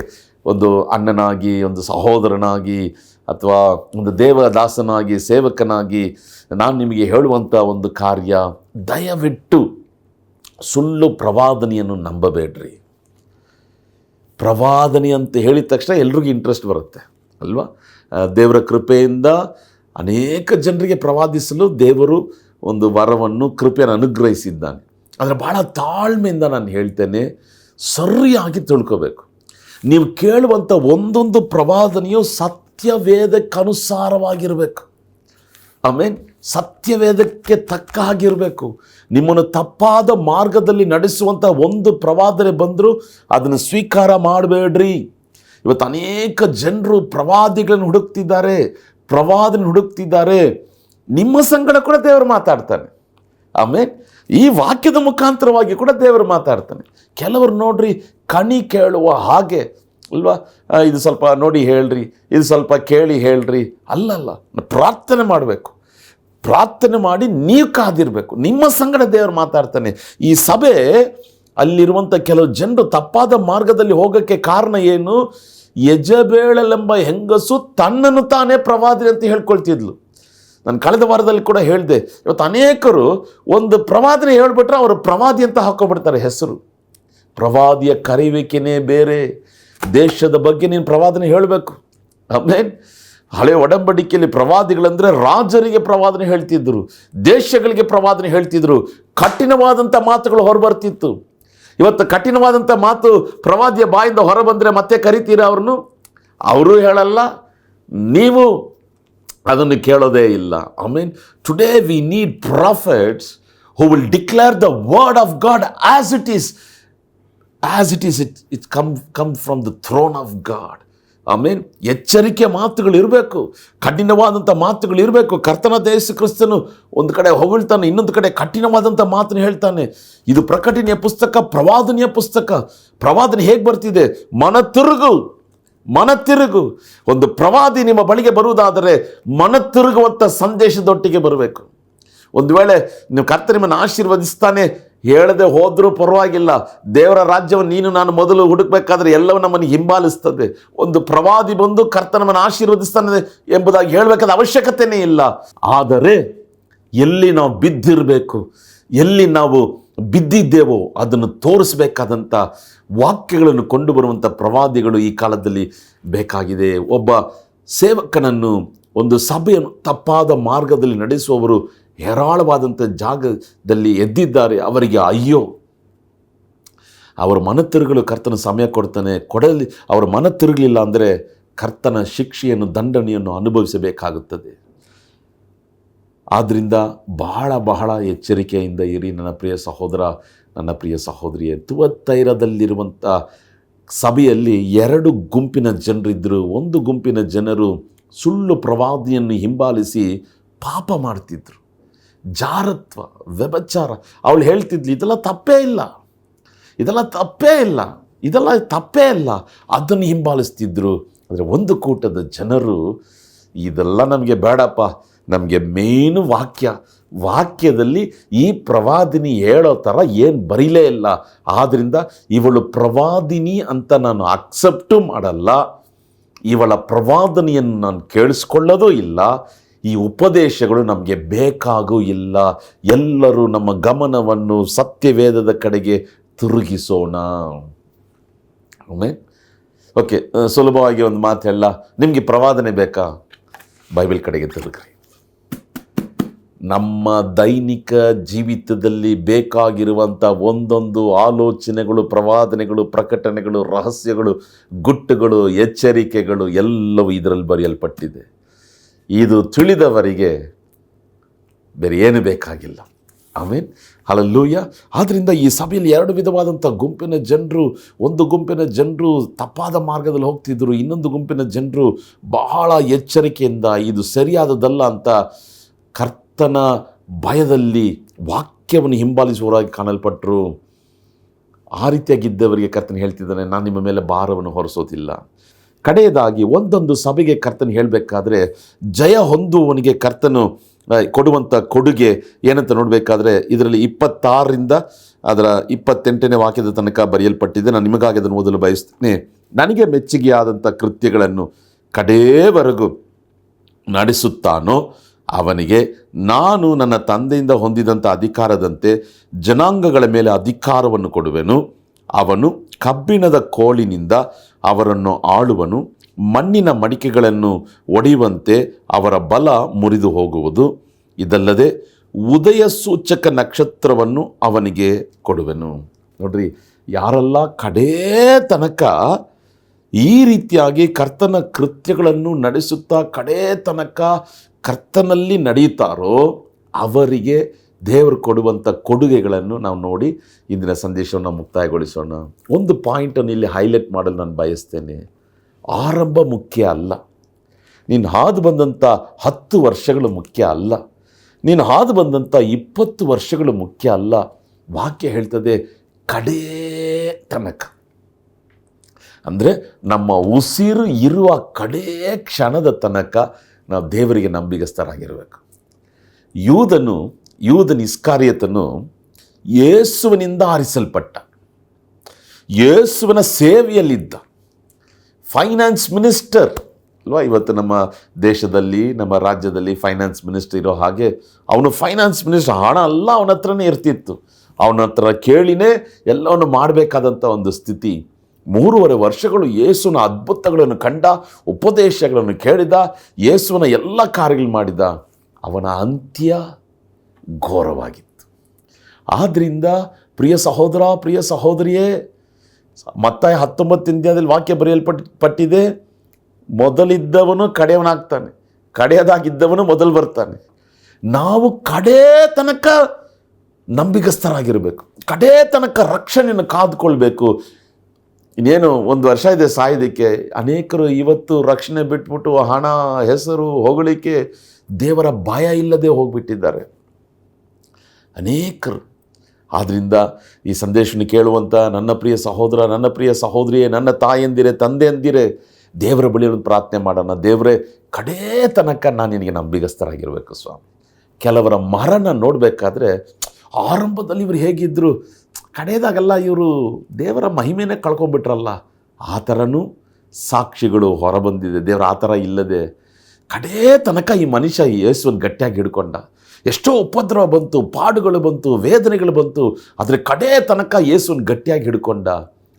A: ಒಂದು ಅಣ್ಣನಾಗಿ, ಒಂದು ಸಹೋದರನಾಗಿ, ಅಥವಾ ಒಂದು ದೇವದಾಸನಾಗಿ, ಸೇವಕನಾಗಿ ನಾನು ನಿಮಗೆ ಹೇಳುವಂಥ ಒಂದು ಕಾರ್ಯ, ದಯವಿಟ್ಟು ಸುಳ್ಳು ಪ್ರವಾದನೆಯನ್ನು ನಂಬಬೇಡ್ರಿ. ಪ್ರವಾದನೆ ಅಂತ ಹೇಳಿದ ತಕ್ಷಣ ಎಲ್ರಿಗೂ ಇಂಟ್ರೆಸ್ಟ್ ಬರುತ್ತೆ ಅಲ್ವಾ? ದೇವರ ಕೃಪೆಯಿಂದ ಅನೇಕ ಜನರಿಗೆ ಪ್ರವಾದಿಸಲು ದೇವರು ಒಂದು ವರವನ್ನು, ಕೃಪೆಯನ್ನು ಅನುಗ್ರಹಿಸಿದ್ದಾನೆ. ಆದರೆ ಭಾಳ ತಾಳ್ಮೆಯಿಂದ ನಾನು ಹೇಳ್ತೇನೆ, ಸರಿಯಾಗಿ ತಿಳ್ಕೋಬೇಕು. ನೀವು ಕೇಳುವಂಥ ಒಂದೊಂದು ಪ್ರವಾದನೆಯು ಸತ್ಯವೇದಕ್ಕನುಸಾರವಾಗಿರಬೇಕು. ಆಮೇಲೆ ಸತ್ಯವೇದಕ್ಕೆ ತಕ್ಕ ಹಾಗಿರಬೇಕು. ನಿಮ್ಮನ್ನು ತಪ್ಪಾದ ಮಾರ್ಗದಲ್ಲಿ ನಡೆಸುವಂಥ ಒಂದು ಪ್ರವಾದನೆ ಬಂದರೂ ಅದನ್ನು ಸ್ವೀಕಾರ ಮಾಡಬೇಡ್ರಿ. ಇವತ್ತು ಅನೇಕ ಜನರು ಪ್ರವಾದಿಗಳನ್ನು ಹುಡುಕ್ತಿದ್ದಾರೆ. ನಿಮ್ಮ ಸಂಗಡ ಕೂಡ ದೇವರು ಮಾತಾಡ್ತಾನೆ. ಆಮೇಲೆ ಈ ವಾಕ್ಯದ ಮುಖಾಂತರವಾಗಿ ಕೂಡ ದೇವರು ಮಾತಾಡ್ತಾನೆ. ಕೆಲವರು ನೋಡ್ರಿ, ಕಣಿ ಕೇಳುವ ಹಾಗೆ ಅಲ್ವಾ, ಇದು ಸ್ವಲ್ಪ ನೋಡಿ ಹೇಳ್ರಿ, ಇದು ಸ್ವಲ್ಪ ಕೇಳಿ ಹೇಳ್ರಿ. ಅಲ್ಲಲ್ಲ, ಪ್ರಾರ್ಥನೆ ಮಾಡಬೇಕು. ಪ್ರಾರ್ಥನೆ ಮಾಡಿ ನೀವು ಕಾದಿರಬೇಕು. ನಿಮ್ಮ ಸಂಗಡ ದೇವರು ಮಾತಾಡ್ತಾನೆ. ಈ ಸಭೆ ಅಲ್ಲಿರುವಂಥ ಕೆಲವು ಜನರು ತಪ್ಪಾದ ಮಾರ್ಗದಲ್ಲಿ ಹೋಗೋಕ್ಕೆ ಕಾರಣ ಏನು? ಯೆಜಬೇಲಳೆಂಬ ಹೆಂಗಸು ತನ್ನನ್ನು ತಾನೇ ಪ್ರವಾದಿ ಅಂತ ಹೇಳ್ಕೊಳ್ತಿದ್ಲು. ನಾನು ಕಳೆದ ವಾರದಲ್ಲಿ ಕೂಡ ಹೇಳಿದೆ, ಇವತ್ತು ಅನೇಕರು ಒಂದು ಪ್ರವಾದನೆ ಹೇಳ್ಬಿಟ್ರೆ ಅವರು ಪ್ರವಾದಿ ಅಂತ ಹಾಕೋಬಿಡ್ತಾರೆ ಹೆಸರು. ಪ್ರವಾದಿಯ ಕರೆಯುವಿಕೆನೇ ಬೇರೆ. ದೇಶದ ಬಗ್ಗೆ ನೀನು ಪ್ರವಾದನೆ ಹೇಳಬೇಕು. ಆಮೇಲೆ ಹಳೆ ಒಡಂಬಡಿಕೆಯಲ್ಲಿ ಪ್ರವಾದಿಗಳಂದರೆ ರಾಜರಿಗೆ ಪ್ರವಾದನೆ ಹೇಳ್ತಿದ್ರು, ದೇಶಗಳಿಗೆ ಪ್ರವಾದನೆ ಹೇಳ್ತಿದ್ರು, ಕಠಿಣವಾದಂಥ ಮಾತುಗಳು ಹೊರಬರ್ತಿತ್ತು. ಇವತ್ತು ಕಠಿಣವಾದಂಥ ಮಾತು ಪ್ರವಾದಿಯ ಬಾಯಿಂದ ಹೊರ ಬಂದರೆ ಮತ್ತೆ ಕರಿತೀರಾ ಅವ್ರನ್ನು? ಅವರು ಹೇಳಲ್ಲ, ನೀವು ಅದನ್ನು ಕೇಳೋದೇ ಇಲ್ಲ. I mean today we need profits who will declare the word of God has it is, it come from the throne of god. I mean ಎಚ್ಚರಿಕೆ ಮಾತುಗಳಿರಬೇಕು, ಕಠಿಣವಾದಂಥ ಮಾತುಗಳಿರಬೇಕು. ಕರ್ತನಾದ ಯೇಸು ಕ್ರಿಸ್ತನು ಒಂದು ಕಡೆ ಹೊಗಳ್ತಾನೆ, ಇನ್ನೊಂದು ಕಡೆ ಕಠಿಣವಾದಂಥ ಮಾತನ್ನು ಹೇಳ್ತಾನೆ. ಇದು ಪ್ರಕಟಣೆಯ ಪುಸ್ತಕ, ಪ್ರವಾದನೆಯ ಪುಸ್ತಕ. ಪ್ರವಾದನೆ ಹೇಗೆ ಬರ್ತಿದೆ? ಮನತಿರುಗು. ಒಂದು ಪ್ರವಾದಿ ನಿಮ್ಮ ಬಳಿಗೆ ಬರುವುದಾದರೆ ಮನತಿರುಗುವಂಥ ಸಂದೇಶದೊಟ್ಟಿಗೆ ಬರಬೇಕು. ಒಂದು ವೇಳೆ ನೀವು ಕರ್ತನ ನಿಮ್ಮನ್ನು ಆಶೀರ್ವದಿಸ್ತಾನೆ ಹೇಳದೆ ಹೋದರೂ ಪರವಾಗಿಲ್ಲ, ದೇವರ ರಾಜ್ಯವನ್ನು ನೀನು ನಾನು ಮೊದಲು ಹುಡುಕಬೇಕಾದ್ರೆ ಎಲ್ಲವೂ ನಮ್ಮನ್ನು ಹಿಂಬಾಲಿಸ್ತದೆ. ಒಂದು ಪ್ರವಾದಿ ಬಂದು ಕರ್ತನವನ್ನು ಆಶೀರ್ವದಿಸ್ತಾನೆ ಎಂಬುದಾಗಿ ಹೇಳಬೇಕಾದ ಅವಶ್ಯಕತೆಯೇ ಇಲ್ಲ. ಆದರೆ ಎಲ್ಲಿ ನಾವು ಬಿದ್ದಿರಬೇಕು, ಎಲ್ಲಿ ನಾವು ಬಿದ್ದಿದ್ದೇವೋ ಅದನ್ನು ತೋರಿಸಬೇಕಾದಂಥ ವಾಕ್ಯಗಳನ್ನು ಕೊಂಡು ಬರುವಂಥ ಪ್ರವಾದಿಗಳು ಈ ಕಾಲದಲ್ಲಿ ಬೇಕಾಗಿದೆ. ಒಬ್ಬ ಸೇವಕನನ್ನು, ಒಂದು ಸಭೆಯನ್ನು ತಪ್ಪಾದ ಮಾರ್ಗದಲ್ಲಿ ನಡೆಸುವವರು ಹೇರಾಳವಾದಂಥ ಜಾಗದಲ್ಲಿ ಎದ್ದಿದ್ದಾರೆ. ಅವರಿಗೆ ಅಯ್ಯೋ. ಅವರ ಮನ ತಿರುಗಲು ಕರ್ತನ ಸಮಯ ಕೊಡಲಿ. ಅವರ ಮನ ತಿರುಗಲಿಲ್ಲ ಅಂದರೆ ಕರ್ತನ ಶಿಕ್ಷೆಯನ್ನು, ದಂಡನೆಯನ್ನು ಅನುಭವಿಸಬೇಕಾಗುತ್ತದೆ. ಆದ್ದರಿಂದ ಬಹಳ ಎಚ್ಚರಿಕೆಯಿಂದ ಇರಿ ನನ್ನ ಪ್ರಿಯ ಸಹೋದರ, ನನ್ನ ಪ್ರಿಯ ಸಹೋದರಿಯೇ. ತುವತ್ತೈರದಲ್ಲಿರುವಂಥ ಸಭೆಯಲ್ಲಿ 2 ಗುಂಪಿನ ಜನರಿದ್ದರು. ಒಂದು ಗುಂಪಿನ ಜನರು ಸುಳ್ಳು ಪ್ರವಾದಿಯನ್ನು ಹಿಂಬಾಲಿಸಿ ಪಾಪ ಮಾಡ್ತಿದ್ರು, ಜಾರತ್ವ, ವ್ಯಭಿಚಾರ. ಅವಳು ಹೇಳ್ತಿದ್ಲು, ಇದೆಲ್ಲ ತಪ್ಪೇ ಇಲ್ಲ, ಅದನ್ನು ಹಿಂಬಾಲಿಸ್ತಿದ್ರು. ಆದರೆ ಒಂದು ಕೂಟದ ಜನರು, ಇದೆಲ್ಲ ನಮಗೆ ಬೇಡಪ್ಪ, ನಮಗೆ ಮೇನು ವಾಕ್ಯದಲ್ಲಿ ಈ ಪ್ರವಾದಿನಿ ಹೇಳೋ ಥರ ಏನು ಬರೀಲೇ ಇಲ್ಲ, ಆದ್ದರಿಂದ ಇವಳು ಪ್ರವಾದಿನಿ ಅಂತ ನಾನು ಅಕ್ಸೆಪ್ಟು ಮಾಡಲ್ಲ, ಇವಳ ಪ್ರವಾದನೆಯನ್ನು ನಾನು ಕೇಳಿಸ್ಕೊಳ್ಳೋದೂ ಇಲ್ಲ, ಈ ಉಪದೇಶಗಳು ನಮಗೆ ಬೇಕಾಗೂ ಇಲ್ಲ, ಎಲ್ಲರೂ ನಮ್ಮ ಗಮನವನ್ನು ಸತ್ಯವೇದದ ಕಡೆಗೆ ತಿರುಗಿಸೋಣ. ಓಕೆ, ಸುಲಭವಾಗಿ ಒಂದು ಮಾತು ಹೇಳ, ನಿಮಗೆ ಪ್ರವಾದನೆ ಬೇಕಾ? ಬೈಬಲ್ ಕಡೆಗೆ ತಿರುಗ್ರಿ. ನಮ್ಮ ದೈನಿಕ ಜೀವಿತದಲ್ಲಿ ಬೇಕಾಗಿರುವಂಥ ಒಂದೊಂದು ಆಲೋಚನೆಗಳು, ಪ್ರವಾದನೆಗಳು, ಪ್ರಕಟಣೆಗಳು, ರಹಸ್ಯಗಳು, ಗುಟ್ಟುಗಳು, ಎಚ್ಚರಿಕೆಗಳು ಎಲ್ಲವೂ ಇದರಲ್ಲಿ ಬರೆಯಲ್ಪಟ್ಟಿದೆ. ಇದು ತಿಳಿದವರಿಗೆ ಬೇರೆ ಏನು ಬೇಕಾಗಿಲ್ಲ. ಆಮೇನ್, ಹಲ್ಲೆಲೂಯ. ಆದ್ದರಿಂದ ಈ ಸಭೆಯಲ್ಲಿ 2 ವಿಧವಾದಂಥ ಗುಂಪಿನ ಜನರು. ಒಂದು ಗುಂಪಿನ ಜನರು ತಪ್ಪಾದ ಮಾರ್ಗದಲ್ಲಿ ಹೋಗ್ತಿದ್ರು, ಇನ್ನೊಂದು ಗುಂಪಿನ ಜನರು ಬಹಳ ಎಚ್ಚರಿಕೆಯಿಂದ ಇದು ಸರಿಯಾದದಲ್ಲ ಅಂತ ಕರ್ತನ ಭಯದಲ್ಲಿ ವಾಕ್ಯವನ್ನು ಹಿಂಬಾಲಿಸುವವರಾಗಿ ಕಾಣಲ್ಪಟ್ಟರು. ಆ ರೀತಿಯಾಗಿದ್ದವರಿಗೆ ಕರ್ತನ ಹೇಳ್ತಿದ್ದಾನೆ, ನಾನು ನಿಮ್ಮ ಮೇಲೆ ಭಾರವನ್ನು ಹೊರಿಸೋದಿಲ್ಲ. ಕಡೆಯದಾಗಿ ಒಂದೊಂದು ಸಭೆಗೆ ಕರ್ತನ ಹೇಳಬೇಕಾದ್ರೆ ಜಯ ಹೊಂದುವವನಿಗೆ ಕರ್ತನು ಕೊಡುವಂಥ ಕೊಡುಗೆ ಏನಂತ ನೋಡಬೇಕಾದ್ರೆ ಇದರಲ್ಲಿ 26ರಿಂದ ಅದರ 28ನೇ ವಾಕ್ಯದ ತನಕ ಬರೆಯಲ್ಪಟ್ಟಿದೆ. ನಾನು ನಿಮಗಾಗಿ ಅದನ್ನು ಓದಲು ಬಯಸ್ತೇನೆ. ನನಗೆ ಮೆಚ್ಚುಗೆಯಾದಂಥ ಕೃತ್ಯಗಳನ್ನು ಕಡೆಯವರೆಗೂ ನಡೆಸುತ್ತಾನೋ ಅವನಿಗೆ ನಾನು ನನ್ನ ತಂದೆಯಿಂದ ಹೊಂದಿದಂಥ ಅಧಿಕಾರದಂತೆ ಜನಾಂಗಗಳ ಮೇಲೆ ಅಧಿಕಾರವನ್ನು ಕೊಡುವೆನು. ಅವನು ಕಬ್ಬಿಣದ ಕೋಲಿನಿಂದ ಅವರನ್ನು ಆಳುವನು, ಮಣ್ಣಿನ ಮಡಿಕೆಗಳನ್ನು ಒಡೆಯುವಂತೆ ಅವರ ಬಲ ಮುರಿದು ಹೋಗುವುದು. ಇದಲ್ಲದೆ ಉದಯ ಸೂಚಕ ನಕ್ಷತ್ರವನ್ನು ಅವನಿಗೆ ಕೊಡುವೆನು. ನೋಡ್ರಿ, ಯಾರೆಲ್ಲ ಕಡೇ ತನಕ ಈ ರೀತಿಯಾಗಿ ಕರ್ತನ ಕೃತ್ಯಗಳನ್ನು ನಡೆಸುತ್ತಾ ಕಡೇ ತನಕ ಕರ್ತನಲ್ಲಿ ನಡೆಯುತ್ತಾರೋ ಅವರಿಗೆ ದೇವರು ಕೊಡುವಂಥ ಕೊಡುಗೆಗಳನ್ನು ನಾವು ನೋಡಿ ಇಂದಿನ ಸಂದೇಶವನ್ನು ಮುಕ್ತಾಯಗೊಳಿಸೋಣ. ಒಂದು ಪಾಯಿಂಟನ್ನು ಇಲ್ಲಿ ಹೈಲೈಟ್ ಮಾಡಲು ನಾನು ಬಯಸ್ತೇನೆ. ಆರಂಭ ಮುಖ್ಯ ಅಲ್ಲ, ನೀನು ಹಾದು ಬಂದಂಥ 10 ವರ್ಷಗಳು ಮುಖ್ಯ ಅಲ್ಲ, ನೀನು ಹಾದು ಬಂದಂಥ 20 ವರ್ಷಗಳು ಮುಖ್ಯ ಅಲ್ಲ. ವಾಕ್ಯ ಹೇಳ್ತದೆ ಕಡೇ ತನಕ, ಅಂದರೆ ನಮ್ಮ ಉಸಿರು ಇರುವ ಕಡೇ ಕ್ಷಣದ ತನಕ ನಾವು ದೇವರಿಗೆ ನಂಬಿಗಸ್ತರಾಗಿರಬೇಕು. ಯೂದನ ಇಸ್ಕಾರಿಯತನು ಯೇಸುವಿನಿಂದ ಆರಿಸಲ್ಪಟ್ಟ, ಯೇಸುವಿನ ಸೇವೆಯಲ್ಲಿದ್ದ ಫೈನಾನ್ಸ್ ಮಿನಿಸ್ಟರ್ ಅಲ್ವಾ. ಇವತ್ತು ನಮ್ಮ ದೇಶದಲ್ಲಿ, ನಮ್ಮ ರಾಜ್ಯದಲ್ಲಿ ಫೈನಾನ್ಸ್ ಮಿನಿಸ್ಟರ್ ಇರೋ ಹಾಗೆ ಅವನು ಫೈನಾನ್ಸ್ ಮಿನಿಸ್ಟರ್. ಹಣ ಎಲ್ಲ ಅವನ ಹತ್ರನೇ ಇರ್ತಿತ್ತು, ಅವನ ಹತ್ರ ಕೇಳಿನೇ ಎಲ್ಲವನ್ನು ಮಾಡಬೇಕಾದಂಥ ಒಂದು ಸ್ಥಿತಿ. 3.5 ವರ್ಷಗಳು ಯೇಸುವಿನ ಅದ್ಭುತಗಳನ್ನು ಕಂಡ, ಉಪದೇಶಗಳನ್ನು ಕೇಳಿದ, ಯೇಸುವಿನ ಎಲ್ಲ ಕಾರ್ಯಗಳು ಮಾಡಿದ. ಅವನ ಅಂತ್ಯ ಘೋರವಾಗಿತ್ತು. ಆದ್ದರಿಂದ ಪ್ರಿಯ ಸಹೋದರ, ಪ್ರಿಯ ಸಹೋದರಿಯೇ, ಮತ್ತಾಯ 19 ವಾಕ್ಯ ಬರೆಯಲ್ಪಟ್ಟಿದೆ, ಮೊದಲಿದ್ದವನು ಕಡೆಯವನಾಗ್ತಾನೆ, ಕಡೆಯದಾಗಿದ್ದವನು ಮೊದಲು ಬರ್ತಾನೆ. ನಾವು ಕಡೇ ತನಕ ನಂಬಿಗಸ್ತರಾಗಿರಬೇಕು, ಕಡೇ ತನಕ ರಕ್ಷಣೆಯನ್ನು ಕಾದುಕೊಳ್ಬೇಕು. ಇನ್ನೇನು 1 ವರ್ಷ ಇದೆ ಸಾಯೋದಕ್ಕೆ. ಅನೇಕರು ಇವತ್ತು ರಕ್ಷಣೆ ಬಿಟ್ಬಿಟ್ಟು ಹಣ, ಹೆಸರು, ಹೊಗಳಿಕೆ, ದೇವರ ಭಯ ಇಲ್ಲದೆ ಹೋಗಿಬಿಟ್ಟಿದ್ದಾರೆ ಅನೇಕರು. ಆದ್ದರಿಂದ ಈ ಸಂದೇಶವನ್ನು ಕೇಳುವಂಥ ನನ್ನ ಪ್ರಿಯ ಸಹೋದರ, ನನ್ನ ಪ್ರಿಯ ಸಹೋದರಿಯೇ, ನನ್ನ ತಾಯಂದಿರೇ, ತಂದೆಯಂದಿರೇ, ದೇವರ ಬಳಿ ಒಂದು ಪ್ರಾರ್ಥನೆ ಮಾಡೋಣ. ದೇವರೇ, ಕಡೇ ತನಕ ನಾನು ನಿನಗೆ ನಂಬಿಗಸ್ತರಾಗಿರಬೇಕು ಸ್ವಾಮಿ. ಕೆಲವರ ಮರಣ ನೋಡಬೇಕಾದ್ರೆ ಆರಂಭದಲ್ಲಿ ಇವರು ಹೇಗಿದ್ದರು, ಕಡೆಯದಾಗೆಲ್ಲ ಇವರು ದೇವರ ಮಹಿಮೆನೇ ಕಳ್ಕೊಂಡ್ಬಿಟ್ರಲ್ಲ, ಆ ಥರನೂ ಸಾಕ್ಷಿಗಳು ಹೊರಬಂದಿದೆ. ದೇವರ ಆ ಥರ ಇಲ್ಲದೆ ಕಡೇ ತನಕ ಈ ಮನುಷ್ಯ ಯೇಸುವನ್ನು ಗಟ್ಟಿಯಾಗಿ ಹಿಡ್ಕೊಂಡ. ಎಷ್ಟೋ ಉಪದ್ರವ ಬಂತು, ಪಾಡುಗಳು ಬಂತು, ವೇದನೆಗಳು ಬಂತು, ಆದರೆ ಕಡೇ ತನಕ ಯೇಸುವನ್ನು ಗಟ್ಟಿಯಾಗಿ ಹಿಡ್ಕೊಂಡ.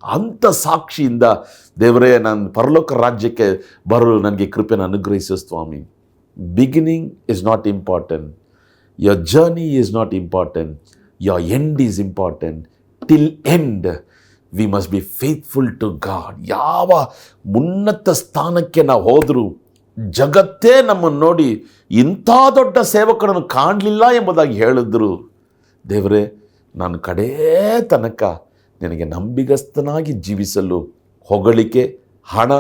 A: ಅಂಥ ಸಾಕ್ಷಿಯಿಂದ ದೇವರೇ, ನಾನು ಪರಲೋಕ ರಾಜ್ಯಕ್ಕೆ ಬರಲು ನನಗೆ ಕೃಪೆಯನ್ನು ಅನುಗ್ರಹಿಸು ಸ್ವಾಮಿ. Beginning is not important, your journey is not important, your end is important. Till end we must be faithful to God. ಯಾವ ಉನ್ನತ ಸ್ಥಾನಕ್ಕೆ ನಾವು ಹೋದರೂ ಜಗತ್ತೇ ನಮ್ಮನ್ನು ನೋಡಿ ಇಂಥ ದೊಡ್ಡ ಸೇವಕರನ್ನು ಕಾಣಲಿಲ್ಲ ಎಂಬುದಾಗಿ ಹೇಳಿದ್ರು, ದೇವರೇ, ನಾನು ಕಡೇ ತನಕ ನಿನಗೆ ನಂಬಿಗಸ್ತನಾಗಿ ಜೀವಿಸಲು ಹೊಗಳಿಕೆ, ಹಣ,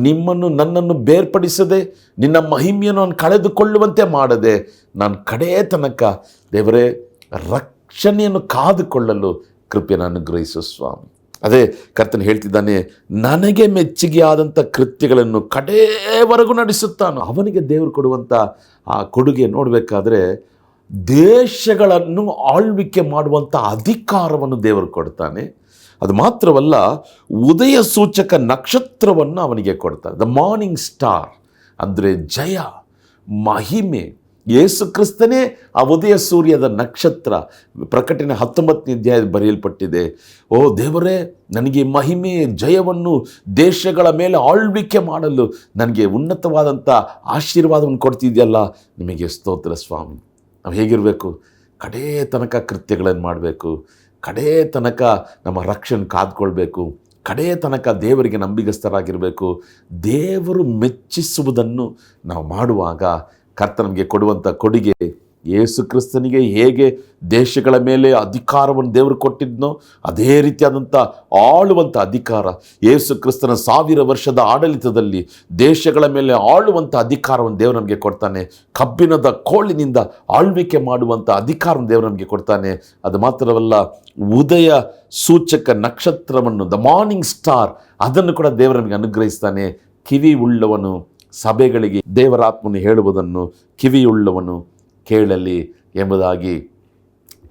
A: ನಿಮ್ಮನ್ನು ನನ್ನನ್ನು ಬೇರ್ಪಡಿಸದೆ ನಿನ್ನ ಮಹಿಮೆಯನ್ನು ನಾನು ಕಳೆದುಕೊಳ್ಳುವಂತೆ ಮಾಡದೆ ನಾನು ಕಡೇ ತನಕ ದೇವರೇ ರಕ್ಷಣೆಯನ್ನು ಕಾದುಕೊಳ್ಳಲು ಕೃಪೆಯನ್ನು ಅನುಗ್ರಹಿಸು ಸ್ವಾಮಿ. ಅದೇ ಕರ್ತನು ಹೇಳ್ತಿದ್ದಾನೆ, ನನಗೆ ಮೆಚ್ಚುಗೆ ಆದಂಥ ಕೃತ್ಯಗಳನ್ನು ಕಡೆಯವರೆಗೂ ನಡೆಸುತ್ತಾನೋ. ಅವನಿಗೆ ದೇವರು ಕೊಡುವಂಥ ಆ ಕೊಡುಗೆ ನೋಡಬೇಕಾದ್ರೆ ದೇಶಗಳನ್ನು ಆಳ್ವಿಕೆ ಮಾಡುವಂಥ ಅಧಿಕಾರವನ್ನು ದೇವರು ಕೊಡ್ತಾನೆ. ಅದು ಮಾತ್ರವಲ್ಲ, ಉದಯ ಸೂಚಕ ನಕ್ಷತ್ರವನ್ನು ಅವನಿಗೆ ಕೊಡ್ತಾರೆ. ದ ಮಾರ್ನಿಂಗ್ ಸ್ಟಾರ್ ಅಂದರೆ ಜಯ, ಮಹಿಮೆ. ಯೇಸು ಕ್ರಿಸ್ತನೇ ಆ ಉದಯ ಸೂರ್ಯದ ನಕ್ಷತ್ರ. ಪ್ರಕಟಣೆ 19 ಬರೆಯಲ್ಪಟ್ಟಿದೆ, ಓ ದೇವರೇ, ನನಗೆ ಮಹಿಮೆ, ಜಯವನ್ನು, ದೇಶಗಳ ಮೇಲೆ ಆಳ್ವಿಕೆ ಮಾಡಲು ನನಗೆ ಉನ್ನತವಾದಂಥ ಆಶೀರ್ವಾದವನ್ನು ಕೊಡ್ತಿದೆಯಲ್ಲ, ನಿಮಗೆ ಸ್ತೋತ್ರ ಸ್ವಾಮಿ. ನಾವು ಹೇಗಿರಬೇಕು? ಕಡೇ ತನಕ ಕೃತ್ಯಗಳನ್ನು ಮಾಡಬೇಕು, ಕಡೇ ತನಕ ನಮ್ಮ ರಕ್ಷಣೆ ಕಾದ್ಕೊಳ್ಬೇಕು, ಕಡೇ ತನಕ ದೇವರಿಗೆ ನಂಬಿಗಸ್ತರಾಗಿರಬೇಕು. ದೇವರು ಮೆಚ್ಚಿಸುವುದನ್ನು ನಾವು ಮಾಡುವಾಗ ಕರ್ತನಿಗೆ ಕೊಡುವಂಥ ಕೊಡುಗೆ, ಯೇಸು ಕ್ರಿಸ್ತನಿಗೆ ಹೇಗೆ ದೇಶಗಳ ಮೇಲೆ ಅಧಿಕಾರವನ್ನು ದೇವರು ಕೊಟ್ಟಿದ್ನೋ ಅದೇ ರೀತಿಯಾದಂಥ ಆಳುವಂಥ ಅಧಿಕಾರ ಯೇಸು ಕ್ರಿಸ್ತನ 1000 ವರ್ಷದ ಆಡಳಿತದಲ್ಲಿ ದೇಶಗಳ ಮೇಲೆ ಆಳುವಂಥ ಅಧಿಕಾರವನ್ನು ದೇವರು ನಮಗೆ ಕೊಡ್ತಾನೆ. ಕಬ್ಬಿಣದ ಕೋಳಿನಿಂದ ಆಳ್ವಿಕೆ ಮಾಡುವಂಥ ಅಧಿಕಾರವನ್ನು ದೇವರು ನಮಗೆ ಕೊಡ್ತಾನೆ. ಅದು ಮಾತ್ರವಲ್ಲ, ಉದಯ ಸೂಚಕ ನಕ್ಷತ್ರವನ್ನು, ದ ಮಾರ್ನಿಂಗ್ ಸ್ಟಾರ್, ಅದನ್ನು ಕೂಡ ದೇವರು ನಮಗೆ ಅನುಗ್ರಹಿಸ್ತಾನೆ. ಕಿವಿ ಉಳ್ಳವನು ಸಭೆಗಳಿಗೆ ದೇವರ ಆತ್ಮನು ಹೇಳುವುದನ್ನು ಕಿವಿಯುಳ್ಳವನು ಕೇಳಲಿ ಎಂಬುದಾಗಿ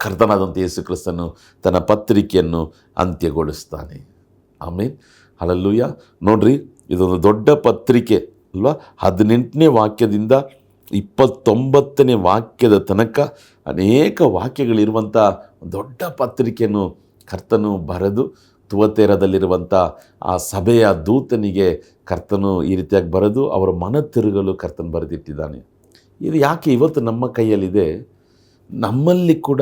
A: ಕರ್ತನಾದಂಥ ಯೇಸು ಕ್ರಿಸ್ತನು ತನ್ನ ಪತ್ರಿಕೆಯನ್ನು ಅಂತ್ಯಗೊಳಿಸ್ತಾನೆ. ಆಮೇಲೆ ಹಲ್ಲೆಲೂಯಾ. ನೋಡ್ರಿ, ಇದೊಂದು ದೊಡ್ಡ ಪತ್ರಿಕೆ ಅಲ್ವಾ? 18ನೇ ವಾಕ್ಯದಿಂದ 29ನೇ ವಾಕ್ಯದ ತನಕ ಅನೇಕ ವಾಕ್ಯಗಳಿರುವಂಥ ದೊಡ್ಡ ಪತ್ರಿಕೆಯನ್ನು ಕರ್ತನು ಬರೆದು ತುವತೇರದಲ್ಲಿರುವಂಥ ಆ ಸಭೆಯ ದೂತನಿಗೆ ಕರ್ತನು ಈ ರೀತಿಯಾಗಿ ಬರೆದು ಅವರ ಮನ ತಿರುಗಲು ಕರ್ತನು ಬರೆದಿಟ್ಟಿದ್ದಾನೆ. ಇದು ಯಾಕೆ ಇವತ್ತು ನಮ್ಮ ಕೈಯಲ್ಲಿದೆ? ನಮ್ಮಲ್ಲಿ ಕೂಡ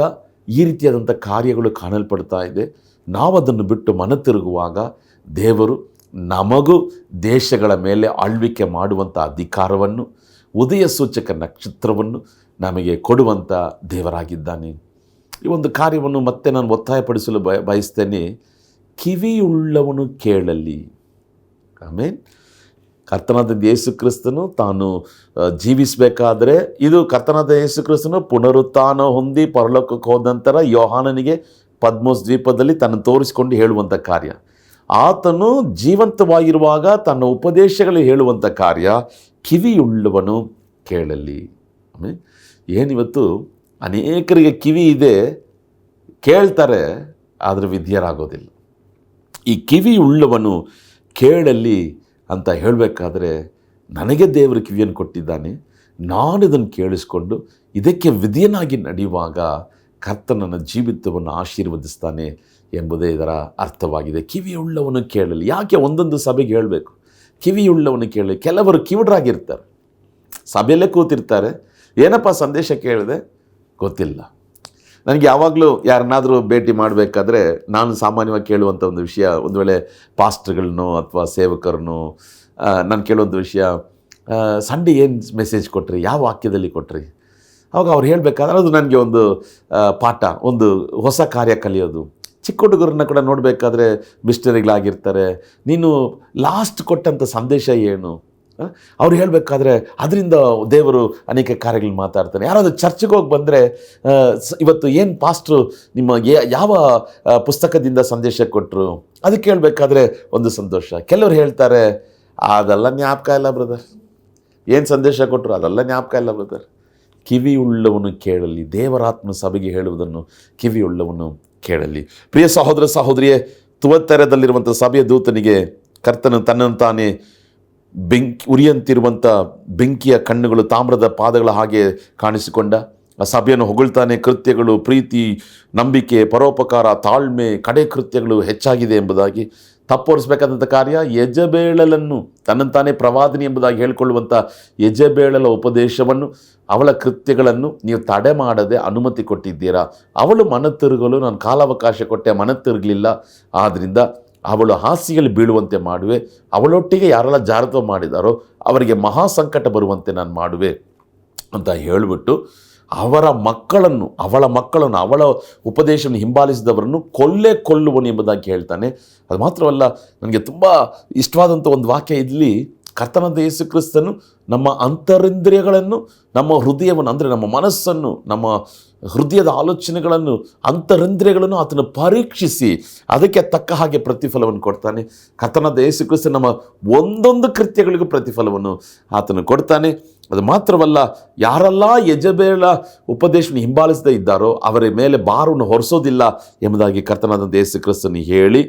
A: ಈ ರೀತಿಯಾದಂಥ ಕಾರ್ಯಗಳು ಕಾಣಲ್ಪಡ್ತಾ ಇದೆ. ನಾವು ಅದನ್ನು ಬಿಟ್ಟು ಮನ ತಿರುಗುವಾಗ ದೇವರು ನಮಗೂ ದೇಶಗಳ ಮೇಲೆ ಆಳ್ವಿಕೆ ಮಾಡುವಂಥ ಅಧಿಕಾರವನ್ನು, ಉದಯ ಸೂಚಕ ನಕ್ಷತ್ರವನ್ನು ನಮಗೆ ಕೊಡುವಂಥ ದೇವರಾಗಿದ್ದಾನೆ. ಈ ಒಂದು ಕಾರ್ಯವನ್ನು ಮತ್ತೆ ನಾನು ಒತ್ತಾಯಪಡಿಸಲು ಬಯಸ್ತೇನೆ. ಕಿವಿಯುಳ್ಳವನು ಕೇಳಲಿ. ಆಮೇಲೆ ಕರ್ತನಾದ ಯೇಸು ಕ್ರಿಸ್ತನು ತಾನು ಜೀವಿಸಬೇಕಾದ್ರೆ, ಇದು ಕರ್ತನಾದ ಯೇಸು ಕ್ರಿಸ್ತನು ಪುನರುತ್ಥಾನ ಹೊಂದಿ ಪರಲೋಕಕ್ಕೆ ಹೋದ ನಂತರ ಯೋಹಾನನಿಗೆ ಪದ್ಮೋಸ್ ದ್ವೀಪದಲ್ಲಿ ತನ್ನ ತೋರಿಸಿಕೊಂಡು ಹೇಳುವಂಥ ಕಾರ್ಯ. ಆತನು ಜೀವಂತವಾಗಿರುವಾಗ ತನ್ನ ಉಪದೇಶಗಳು ಹೇಳುವಂಥ ಕಾರ್ಯ ಕಿವಿಯುಳ್ಳವನು ಕೇಳಲಿ. ಆಮೇಲೆ ಏನಿವತ್ತು ಅನೇಕರಿಗೆ ಕಿವಿ ಇದೆ, ಕೇಳ್ತಾರೆ, ಆದರೆ ವಿದ್ಯರಾಗೋದಿಲ್ಲ. ಈ ಕಿವಿ ಉಳ್ಳವನು ಕೇಳಲಿ ಅಂತ ಹೇಳಬೇಕಾದ್ರೆ, ನನಗೆ ದೇವರು ಕಿವಿಯನ್ನು ಕೊಟ್ಟಿದ್ದಾನೆ, ನಾನು ಇದನ್ನು ಕೇಳಿಸ್ಕೊಂಡು ಇದಕ್ಕೆ ವಿಧಿಯನಾಗಿ ನಡೆಯುವಾಗ ಕರ್ತನ ನನ್ನ ಜೀವಿತವನ್ನು ಆಶೀರ್ವದಿಸ್ತಾನೆ ಎಂಬುದೇ ಇದರ ಅರ್ಥವಾಗಿದೆ. ಕಿವಿಯುಳ್ಳವನು ಕೇಳಲಿ. ಯಾಕೆ ಒಂದೊಂದು ಸಭೆಗೆ ಹೇಳಬೇಕು ಕಿವಿಯುಳ್ಳವನು ಕೇಳಲಿ? ಕೆಲವರು ಕಿವುಡರಾಗಿರ್ತಾರೆ, ಸಭೆಯಲ್ಲೇ ಕೂತಿರ್ತಾರೆ, ಏನಪ್ಪ ಸಂದೇಶ ಕೇಳಿದೆ ಗೊತ್ತಿಲ್ಲ. ನನಗೆ ಯಾವಾಗಲೂ ಯಾರನ್ನಾದರೂ ಭೇಟಿ ಮಾಡಬೇಕಾದ್ರೆ ನಾನು ಸಾಮಾನ್ಯವಾಗಿ ಕೇಳುವಂಥ ಒಂದು ವಿಷಯ, ಒಂದು ವೇಳೆ ಪಾಸ್ಟ್ರುಗಳನ್ನೋ ಅಥವಾ ಸೇವಕರನ್ನೋ ನಾನು ಕೇಳುವಂಥ ವಿಷಯ, ಸಂಡೇ ಏನು ಮೆಸೇಜ್ ಕೊಟ್ರಿ, ಯಾವ ವಾಕ್ಯದಲ್ಲಿ ಕೊಟ್ರಿ? ಅವಾಗ ಅವ್ರು ಹೇಳಬೇಕಾದ್ರೆ ಅದು ನನಗೆ ಒಂದು ಪಾಠ, ಒಂದು ಹೊಸ ಕಾರ್ಯ ಕಲಿಯೋದು. ಚಿಕ್ಕ ಹುಡುಗರನ್ನ ಕೂಡ ನೋಡಬೇಕಾದ್ರೆ ಮಿಸ್ಟರಿಗಳಾಗಿರ್ತಾರೆ, ನೀನು ಲಾಸ್ಟ್ ಕೊಟ್ಟಂಥ ಸಂದೇಶ ಏನು? ಅವ್ರು ಹೇಳಬೇಕಾದ್ರೆ ಅದರಿಂದ ದೇವರು ಅನೇಕ ಕಾರ್ಯಗಳು ಮಾತಾಡ್ತಾನೆ. ಯಾರಾದರೂ ಚರ್ಚ್ಗೆ ಹೋಗಿ ಬಂದರೆ ಇವತ್ತು ಏನು ಪಾಸ್ಟ್ರು ನಿಮ್ಮ ಯಾವ ಪುಸ್ತಕದಿಂದ ಸಂದೇಶ ಕೊಟ್ಟರು ಅದಕ್ಕೆ ಹೇಳಬೇಕಾದ್ರೆ ಒಂದು ಸಂತೋಷ. ಕೆಲವರು ಹೇಳ್ತಾರೆ ಅದೆಲ್ಲ ಜ್ಞಾಪಕ ಇಲ್ಲ ಬ್ರದರ್, ಏನು ಸಂದೇಶ ಕೊಟ್ಟರು ಅದೆಲ್ಲ ಜ್ಞಾಪಕ ಇಲ್ಲ ಬ್ರದರ್. ಕಿವಿ ಉಳ್ಳವನು ಕೇಳಲಿ, ದೇವರಾತ್ಮ ಸಭೆಗೆ ಹೇಳುವುದನ್ನು ಕಿವಿ ಉಳ್ಳವನು ಕೇಳಲಿ. ಪ್ರಿಯ ಸಹೋದರ ಸಹೋದರಿಯೇ, ತುವತ್ತೆರೆದಲ್ಲಿರುವಂಥ ಸಭೆಯ ದೂತನಿಗೆ ಕರ್ತನು ತನ್ನನ್ನು ತಾನೇ ಉರಿಯಂತಿರುವಂಥ ಬೆಂಕಿಯ ಕಣ್ಣುಗಳು, ತಾಮ್ರದ ಪಾದಗಳ ಹಾಗೆ ಕಾಣಿಸಿಕೊಂಡ. ಆ ಸಭೆಯನ್ನು ಹೊಗಳ್ತಾನೆ. ಕೃತ್ಯಗಳು, ಪ್ರೀತಿ, ನಂಬಿಕೆ, ಪರೋಪಕಾರ, ತಾಳ್ಮೆ, ಕಡೆ ಕೃತ್ಯಗಳು ಹೆಚ್ಚಾಗಿದೆ ಎಂಬುದಾಗಿ. ತಪ್ಪೋರಿಸಬೇಕಾದಂಥ ಕಾರ್ಯ ಯಜಬೇಳಲನ್ನು, ತನ್ನಂತಾನೇ ಪ್ರವಾದಿನಿ ಎಂಬುದಾಗಿ ಹೇಳಿಕೊಳ್ಳುವಂಥ ಯಜಬೇಳಲ ಉಪದೇಶವನ್ನು, ಅವಳ ಕೃತ್ಯಗಳನ್ನು ನೀವು ತಡೆ ಮಾಡದೆ ಅನುಮತಿ ಕೊಟ್ಟಿದ್ದೀರಾ. ಅವಳು ಮನತಿರುಗಲು ನಾನು ಕಾಲಾವಕಾಶ ಕೊಟ್ಟೆ, ಮನತಿರುಗಲಿಲ್ಲ. ಆದ್ದರಿಂದ ಅವಳು ಹಾಸಿಗೆಯಲ್ಲಿ ಬೀಳುವಂತೆ ಮಾಡುವೆ. ಅವಳೊಟ್ಟಿಗೆ ಯಾರೆಲ್ಲ ಜಾರತ್ವ ಮಾಡಿದಾರೋ ಅವರಿಗೆ ಮಹಾ ಸಂಕಟ ಬರುವಂತೆ ನಾನು ಮಾಡುವೆ ಅಂತ ಹೇಳಿಬಿಟ್ಟು ಅವಳ ಮಕ್ಕಳನ್ನು ಅವಳ ಉಪದೇಶವನ್ನು ಹಿಂಬಾಲಿಸಿದವರನ್ನು ಕೊಲ್ಲುವನು ಎಂಬುದಾಗಿ ಹೇಳ್ತಾನೆ. ಅದು ಮಾತ್ರವಲ್ಲ, ನನಗೆ ತುಂಬ ಇಷ್ಟವಾದಂಥ ಒಂದು ವಾಕ್ಯ ಇಲ್ಲಿ, ಕರ್ತನಾದ ಯೇಸು ಕ್ರಿಸ್ತನು ನಮ್ಮ ಅಂತರಿಂದ್ರಿಯಗಳನ್ನು, ನಮ್ಮ ಹೃದಯವನ್ನು, ಅಂದರೆ ನಮ್ಮ ಮನಸ್ಸನ್ನು, ನಮ್ಮ ಹೃದಯದ ಆಲೋಚನೆಗಳನ್ನು, ಅಂತರಿಂದ್ರಿಯಗಳನ್ನು ಆತನು ಪರೀಕ್ಷಿಸಿ ಅದಕ್ಕೆ ತಕ್ಕ ಹಾಗೆ ಪ್ರತಿಫಲವನ್ನು ಕೊಡ್ತಾನೆ. ಕರ್ತನಾದ ಯೇಸು ಕ್ರಿಸ್ತ ನಮ್ಮ ಒಂದೊಂದು ಕೃತ್ಯಗಳಿಗೂ ಪ್ರತಿಫಲವನ್ನು ಆತನು ಕೊಡ್ತಾನೆ. ಅದು ಮಾತ್ರವಲ್ಲ, ಯಾರೆಲ್ಲ ಯಜಬೇಳ ಉಪದೇಶವನ್ನು ಹಿಂಬಾಲಿಸದೇ ಇದ್ದಾರೋ ಅವರ ಮೇಲೆ ಭಾರವನ್ನು ಹೊರಿಸೋದಿಲ್ಲ ಎಂಬುದಾಗಿ ಕರ್ತನಾದ ಯೇಸು ಕ್ರಿಸ್ತನು ಹೇಳಿ,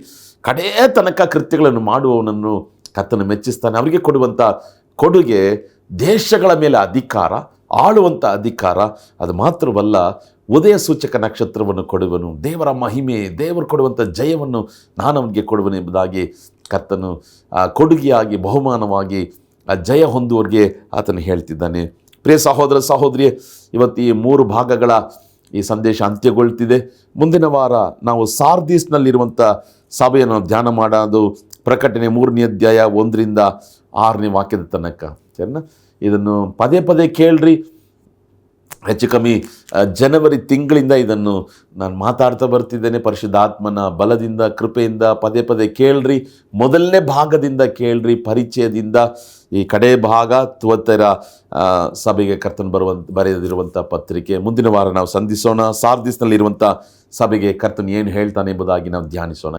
A: ಕಡೇ ತನಕ ಕೃತ್ಯಗಳನ್ನು ಮಾಡುವವನನ್ನು ಕರ್ತನು ಮೆಚ್ಚಿಸ್ತಾನೆ. ಅವರಿಗೆ ಕೊಡುವಂಥ ಕೊಡುಗೆ ದೇಶಗಳ ಮೇಲೆ ಅಧಿಕಾರ, ಆಳುವಂಥ ಅಧಿಕಾರ. ಅದು ಮಾತ್ರವಲ್ಲ, ಉದಯ ಸೂಚಕ ನಕ್ಷತ್ರವನ್ನು ಕೊಡುವನು, ದೇವರ ಮಹಿಮೆ, ದೇವರು ಕೊಡುವಂಥ ಜಯವನ್ನು ನಾನು ಅವನಿಗೆ ಕೊಡುವನು ಎಂಬುದಾಗಿ ಕರ್ತನು ಕೊಡುಗೆಯಾಗಿ, ಬಹುಮಾನವಾಗಿ ಆ ಜಯ ಹೊಂದುವವರಿಗೆ ಆತನು ಹೇಳ್ತಿದ್ದಾನೆ. ಪ್ರಿಯ ಸಹೋದರ ಸಹೋದರಿಯೇ, ಇವತ್ತು ಈ 3 ಭಾಗಗಳ ಈ ಸಂದೇಶ ಅಂತ್ಯಗೊಳ್ತಿದೆ. ಮುಂದಿನ ವಾರ ನಾವು ಸಾರ್ದೀಸ್ನಲ್ಲಿರುವಂಥ ಸಭೆಯನ್ನು ಧ್ಯಾನ ಮಾಡೋದು. ಪ್ರಕಟಣೆ 3ನೇ ಅಧ್ಯಾಯ 1ರಿಂದ 6ನೇ ವಾಕ್ಯದ ತನಕ. ಸರಿನಾ? ಇದನ್ನು ಪದೇ ಪದೇ ಕೇಳ್ರಿ. ಹೆಚ್ಚು ಕಮ್ಮಿ ಜನವರಿ ತಿಂಗಳಿಂದ ಇದನ್ನು ನಾನು ಮಾತಾಡ್ತಾ ಬರ್ತಿದ್ದೇನೆ. ಪರಿಶುದ್ಧಾತ್ಮನ ಬಲದಿಂದ, ಕೃಪೆಯಿಂದ ಪದೇ ಪದೇ ಕೇಳ್ರಿ. ಮೊದಲನೇ ಭಾಗದಿಂದ ಕೇಳ್ರಿ, ಪರಿಚಯದಿಂದ. ಈ ಕಡೆ ಭಾಗ ತುವತ್ತೆರ ಸಭೆಗೆ ಕರ್ತನು ಬರೆದಿರುವಂಥ ಪತ್ರಿಕೆ. ಮುಂದಿನ ವಾರ ನಾವು ಸಂಧಿಸೋಣ. ಸಾರ್ದಿಸ್ನಲ್ಲಿರುವಂಥ ಸಭೆಗೆ ಕರ್ತನು ಏನು ಹೇಳ್ತಾನೆ ಎಂಬುದಾಗಿ ನಾವು ಧ್ಯಾನಿಸೋಣ.